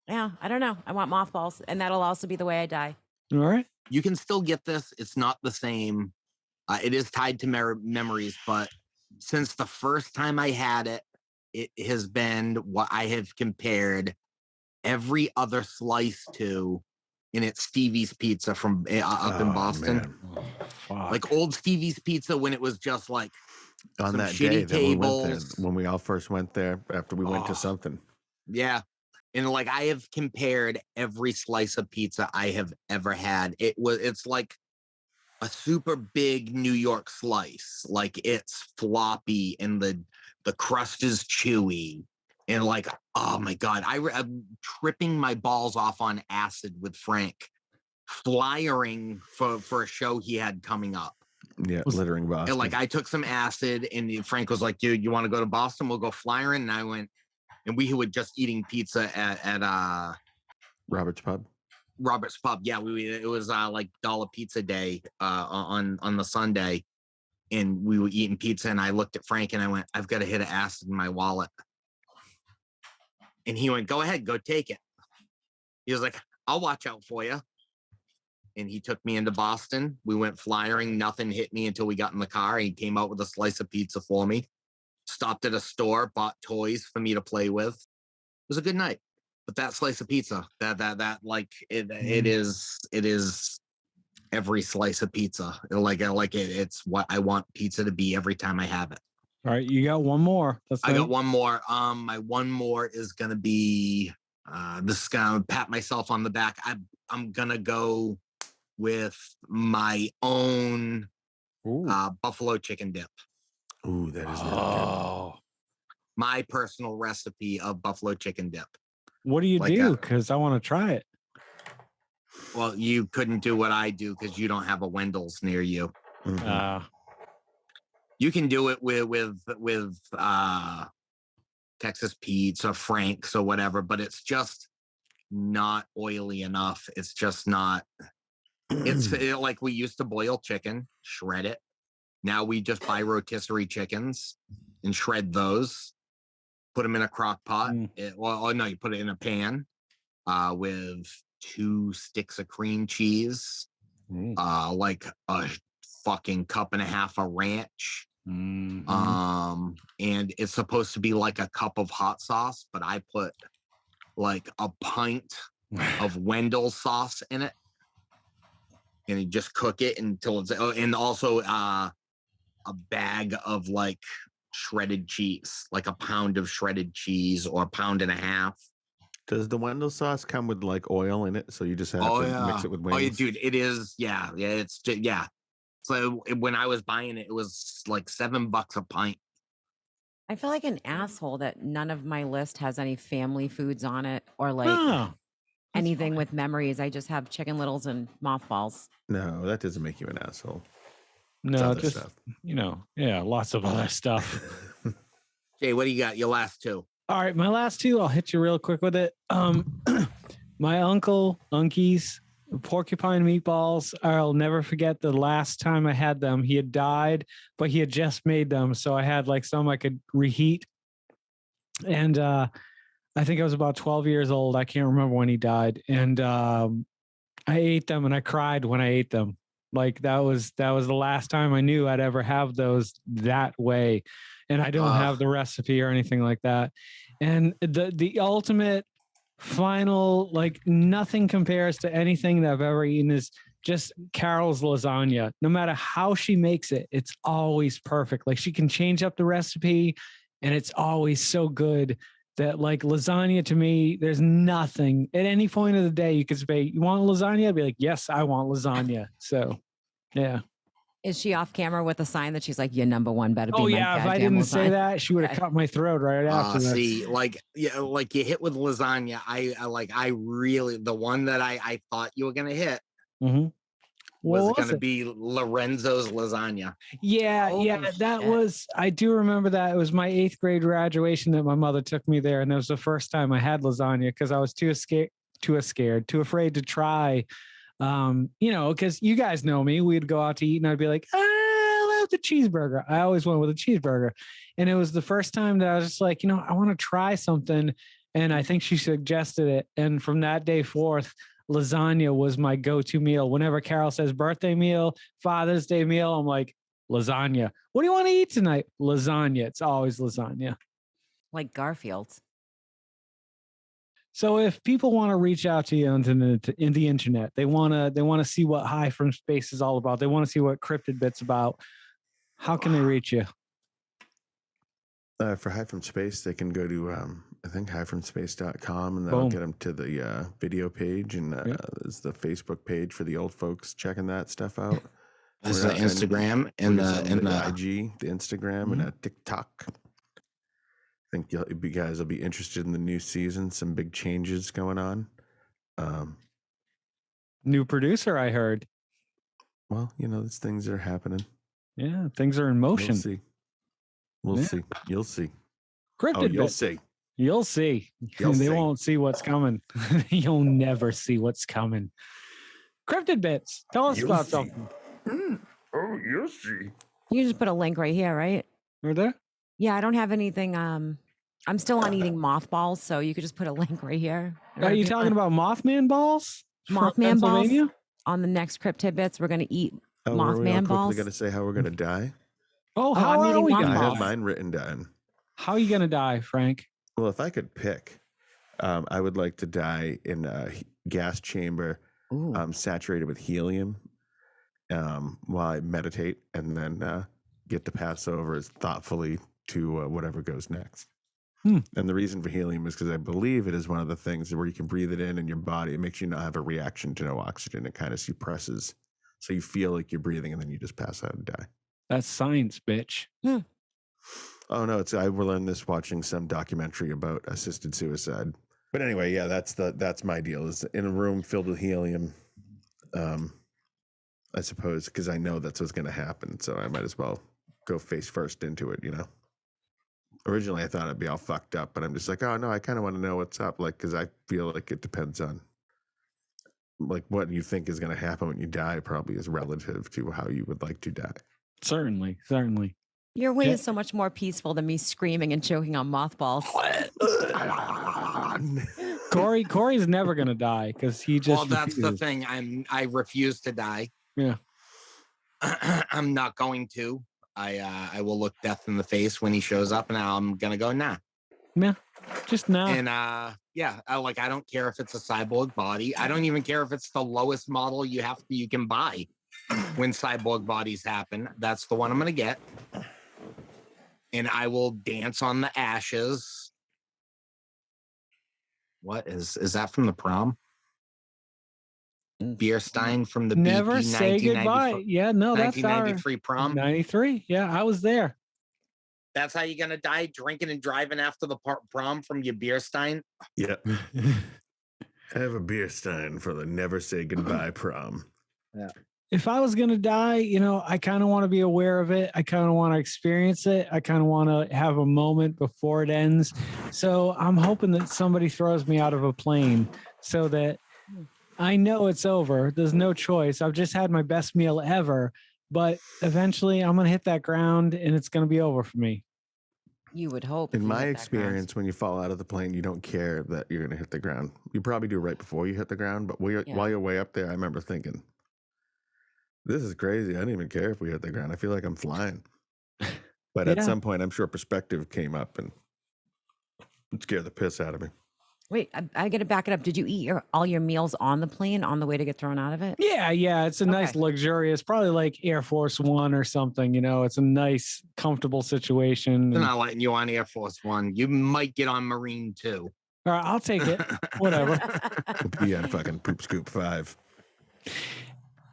Yeah, I don't know. I want mothballs, and that'll also be the way I die. All right. You can still get this. It's not the same. It is tied to memories, but since the first time I had it, it has been what I have compared every other slice to, and it's Stevie's Pizza from up in Boston. Man. Fuck. Like old Stevie's Pizza when it was just like On some that shitty day that we went there, tables. when we all first went there after we went to Oh. something. Yeah. And like I have compared every slice of pizza I have ever had. It's like a super big New York slice. Like it's floppy and the crust is chewy. And like, oh my God, I'm tripping my balls off on acid with Frank, flyering for a show he had coming up. Yeah, littering Boston. And like I took some acid and Frank was like, dude, you want to go to Boston? We'll go flyering. And I went, and we were just eating pizza at Robert's Pub. Robert's Pub. Yeah, it was like dollar pizza day on the Sunday. And we were eating pizza and I looked at Frank and I went, I've got a hit of acid in my wallet. And he went, go ahead, go take it. He was like, I'll watch out for you. And he took me into Boston. We went flyering. Nothing hit me until we got in the car. He came out with a slice of pizza for me. Stopped at a store, bought toys for me to play with. It was a good night. But that slice of pizza, that like it is every slice of pizza. It's what I want pizza to be every time I have it. All right, you got one more. I got one more. My one more is gonna be this is gonna pat myself on the back. I'm gonna go with my own buffalo chicken dip. Ooh, that is really good. Oh, My personal recipe of buffalo chicken dip. What do you Like do? a- Because I want to try it. Well, you couldn't do what I do because you don't have a Wendell's near you. Mhm. You can do it with Texas Pete's or Frank's or whatever, but it's just not oily enough. It's just not. It's like we used to boil chicken, shred it. Now we just buy rotisserie chickens and shred those, put them in a crock pot. No, you put it in a pan with 2 sticks of cream cheese, like a fucking cup and a half of ranch. And it's supposed to be like a cup of hot sauce, but I put like a pint of Wendell's sauce in it. And you just cook it until it's, and also a bag of like shredded cheese, like a pound of shredded cheese or a pound and a half. Does the Wendell sauce come with like oil in it? So you just have to mix it with wings? Oh, yeah, dude, it is. Yeah. It's just, yeah. So when I was buying it, it was like $7 a pint. I feel like an asshole that none of my list has any family foods on it or like anything with memories. I just have chicken littles and mothballs. No, that doesn't make you an asshole. No, just stuff. Lots of other stuff. Jay, what do you got? Your last two. All right, my last two. I'll hit you real quick with it. My uncle's porcupine meatballs. I'll never forget the last time I had them. He had died, but he had just made them, so I had like some I could reheat. And I think I was about 12 years old. I can't remember when he died, and I ate them, and I cried when I ate them. Like that was the last time I knew I'd ever have those that way. And I don't have the recipe or anything like that. And the ultimate final, like nothing compares to anything that I've ever eaten is just Carol's lasagna. No matter how she makes it, it's always perfect. Like she can change up the recipe and it's always so good that like lasagna to me, there's nothing at any point of the day you could say, you want lasagna? I'd be like, yes, I want lasagna. So yeah. Is she off camera with a sign that she's like, your number one better be my yeah, if I didn't say that, she would have Okay. cut my throat right after that. See, like you hit with lasagna. I really, the one that I thought you were gonna hit was gonna be Lorenzo's lasagna. Yeah, that was, I do remember that. It was my 8th grade graduation that my mother took me there, and that was the first time I had lasagna because I was too afraid to try. Because you guys know me, we'd go out to eat and I'd be like, I love the cheeseburger. I always went with a cheeseburger. And it was the first time that I was just like, I want to try something. And I think she suggested it. And from that day forth, lasagna was my go-to meal. Whenever Carol says birthday meal, Father's Day meal, I'm like, lasagna. What do you want to eat tonight? Lasagna. It's always lasagna. Like Garfield's. So if people want to reach out to you on the internet, they want to see what High from Space is all about. They want to see what Cryptid Bit's about. How can they reach you? For High from Space, they can go to I think highfromspace.com, and that'll get them to the video page, and there's the Facebook page for the old folks checking that stuff out. There's the Instagram and the IG, the Instagram, and TikTok. I think you guys will be interested in the new season. Some big changes going on. New producer, I heard. Well, these things are happening. Yeah, things are in motion. We'll see. You'll see. Cryptid you'll Bit. see. You'll see. They won't see what's coming. You'll never see what's coming. Cryptid Bits. Tell us about something. You'll see. You just put a link right here, right? Right there? Yeah, I don't have anything. I'm still on eating mothballs, so you could just put a link right here. Are you talking about Mothman balls? Mothman balls? On the next Cryptid Bits, we're going to eat Mothman balls. We're going to say how we're going to die. Oh, how are we going to die? I have mine written down. How are you going to die, Frank? Well, if I could pick, I would like to die in a gas chamber saturated with helium while I meditate, and then get to pass over as thoughtfully to whatever goes next. And the reason for helium is because I believe it is one of the things where you can breathe it in your body. It makes you not have a reaction to no oxygen. It kind of suppresses. So you feel like you're breathing, and then you just pass out and die. That's science, bitch. Oh, no. I learned this watching some documentary about assisted suicide. But anyway, yeah, that's my deal, is in a room filled with helium, I suppose, because I know that's what's going to happen. So I might as well go face first into it, Originally, I thought I'd be all fucked up, but I'm just like, oh, no, I kind of want to know what's up, because I feel like it depends on, what you think is going to happen when you die probably is relative to how you would like to die. Certainly. Your way is so much more peaceful than me screaming and choking on mothballs. Corey's never going to die because he just. Well, that's the thing. I refuse to die. Yeah. I'm not going to. I will look death in the face when he shows up, and I'm gonna go nah. Yeah, just nah. And I don't care if it's a cyborg body. I don't even care if it's the lowest model you can buy when cyborg bodies happen. That's the one I'm gonna get, and I will dance on the ashes. What is that from the prom? Bierstein from the Never BP say goodbye. Yeah, no, that's 1993 prom. 93. Yeah, I was there. That's how you're gonna die, drinking and driving after the prom from your Bierstein. Yep. I have a Bierstein for the never say goodbye prom. Yeah. if I was going to die, I kind of want to be aware of it. I kind of want to experience it. I kind of want to have a moment before it ends. So I'm hoping that somebody throws me out of a plane so that I know it's over. There's no choice. I've just had my best meal ever, but eventually I'm going to hit that ground and it's going to be over for me. You would hope. In my experience, when you fall out of the plane, you don't care that you're going to hit the ground. You probably do right before you hit the ground, but while you're way up there, I remember thinking, this is crazy. I didn't even care if we hit the ground. I feel like I'm flying. But at some point, I'm sure perspective came up and it scared the piss out of me. Wait, I got to back it up. Did you eat all your meals on the plane on the way to get thrown out of it? Yeah. It's a nice, luxurious, probably like Air Force One or something. It's a nice, comfortable situation. They're not letting you on Air Force One. You might get on Marine too. All right, I'll take it. Whatever. We'll be on fucking Poop Scoop 5.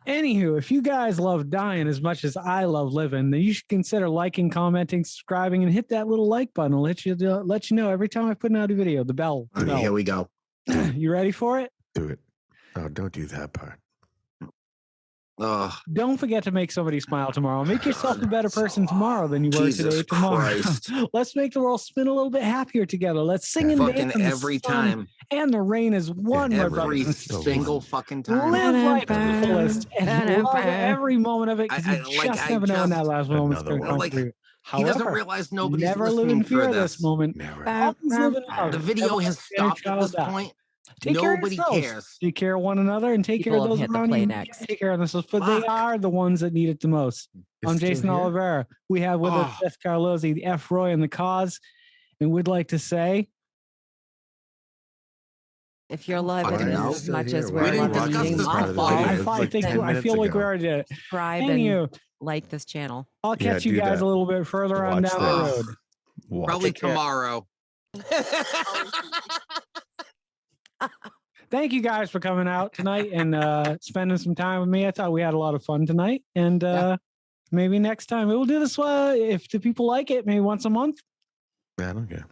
Anywho, if you guys love dying as much as I love living, then you should consider liking, commenting, subscribing, and hit that little like button. I'll let you know every time I put out a video. The bell. Okay, here we go. You ready for it? Do it. Oh, don't do that part. Don't forget to make somebody smile tomorrow. Make yourself a better person tomorrow than you were today. Tomorrow. Let's make the world spin a little bit happier together. Let's sing and dance every time. And the rain is one. Every single fucking time. Live life to the fullest and love every moment of it. Because you just never know when that last moment's going to come for you. He doesn't realize nobody's never live in fear of this moment. Never. The video has stopped at this point. Nobody cares. Take care of one another and take care of those around you. Take care of themselves, but they are the ones that need it the most. I'm Jason Oliveira. We have with us Beth Carlozzi, the F. Roy, and the Cause, and we'd like to say, if you're loving it as much as we're loving eating mothballs, I feel like we already did it. Subscribe and like this channel. I'll catch you guys a little bit further on down the road. Probably tomorrow. Thank you guys for coming out tonight and spending some time with me. I thought we had a lot of fun tonight, and maybe next time we'll do this. If the people like it, maybe once a month. I don't care.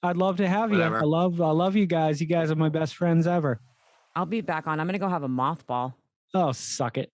I'd love to have you. I love you guys. You guys are my best friends ever. I'll be back on. I'm gonna go have a mothball. Oh, suck it.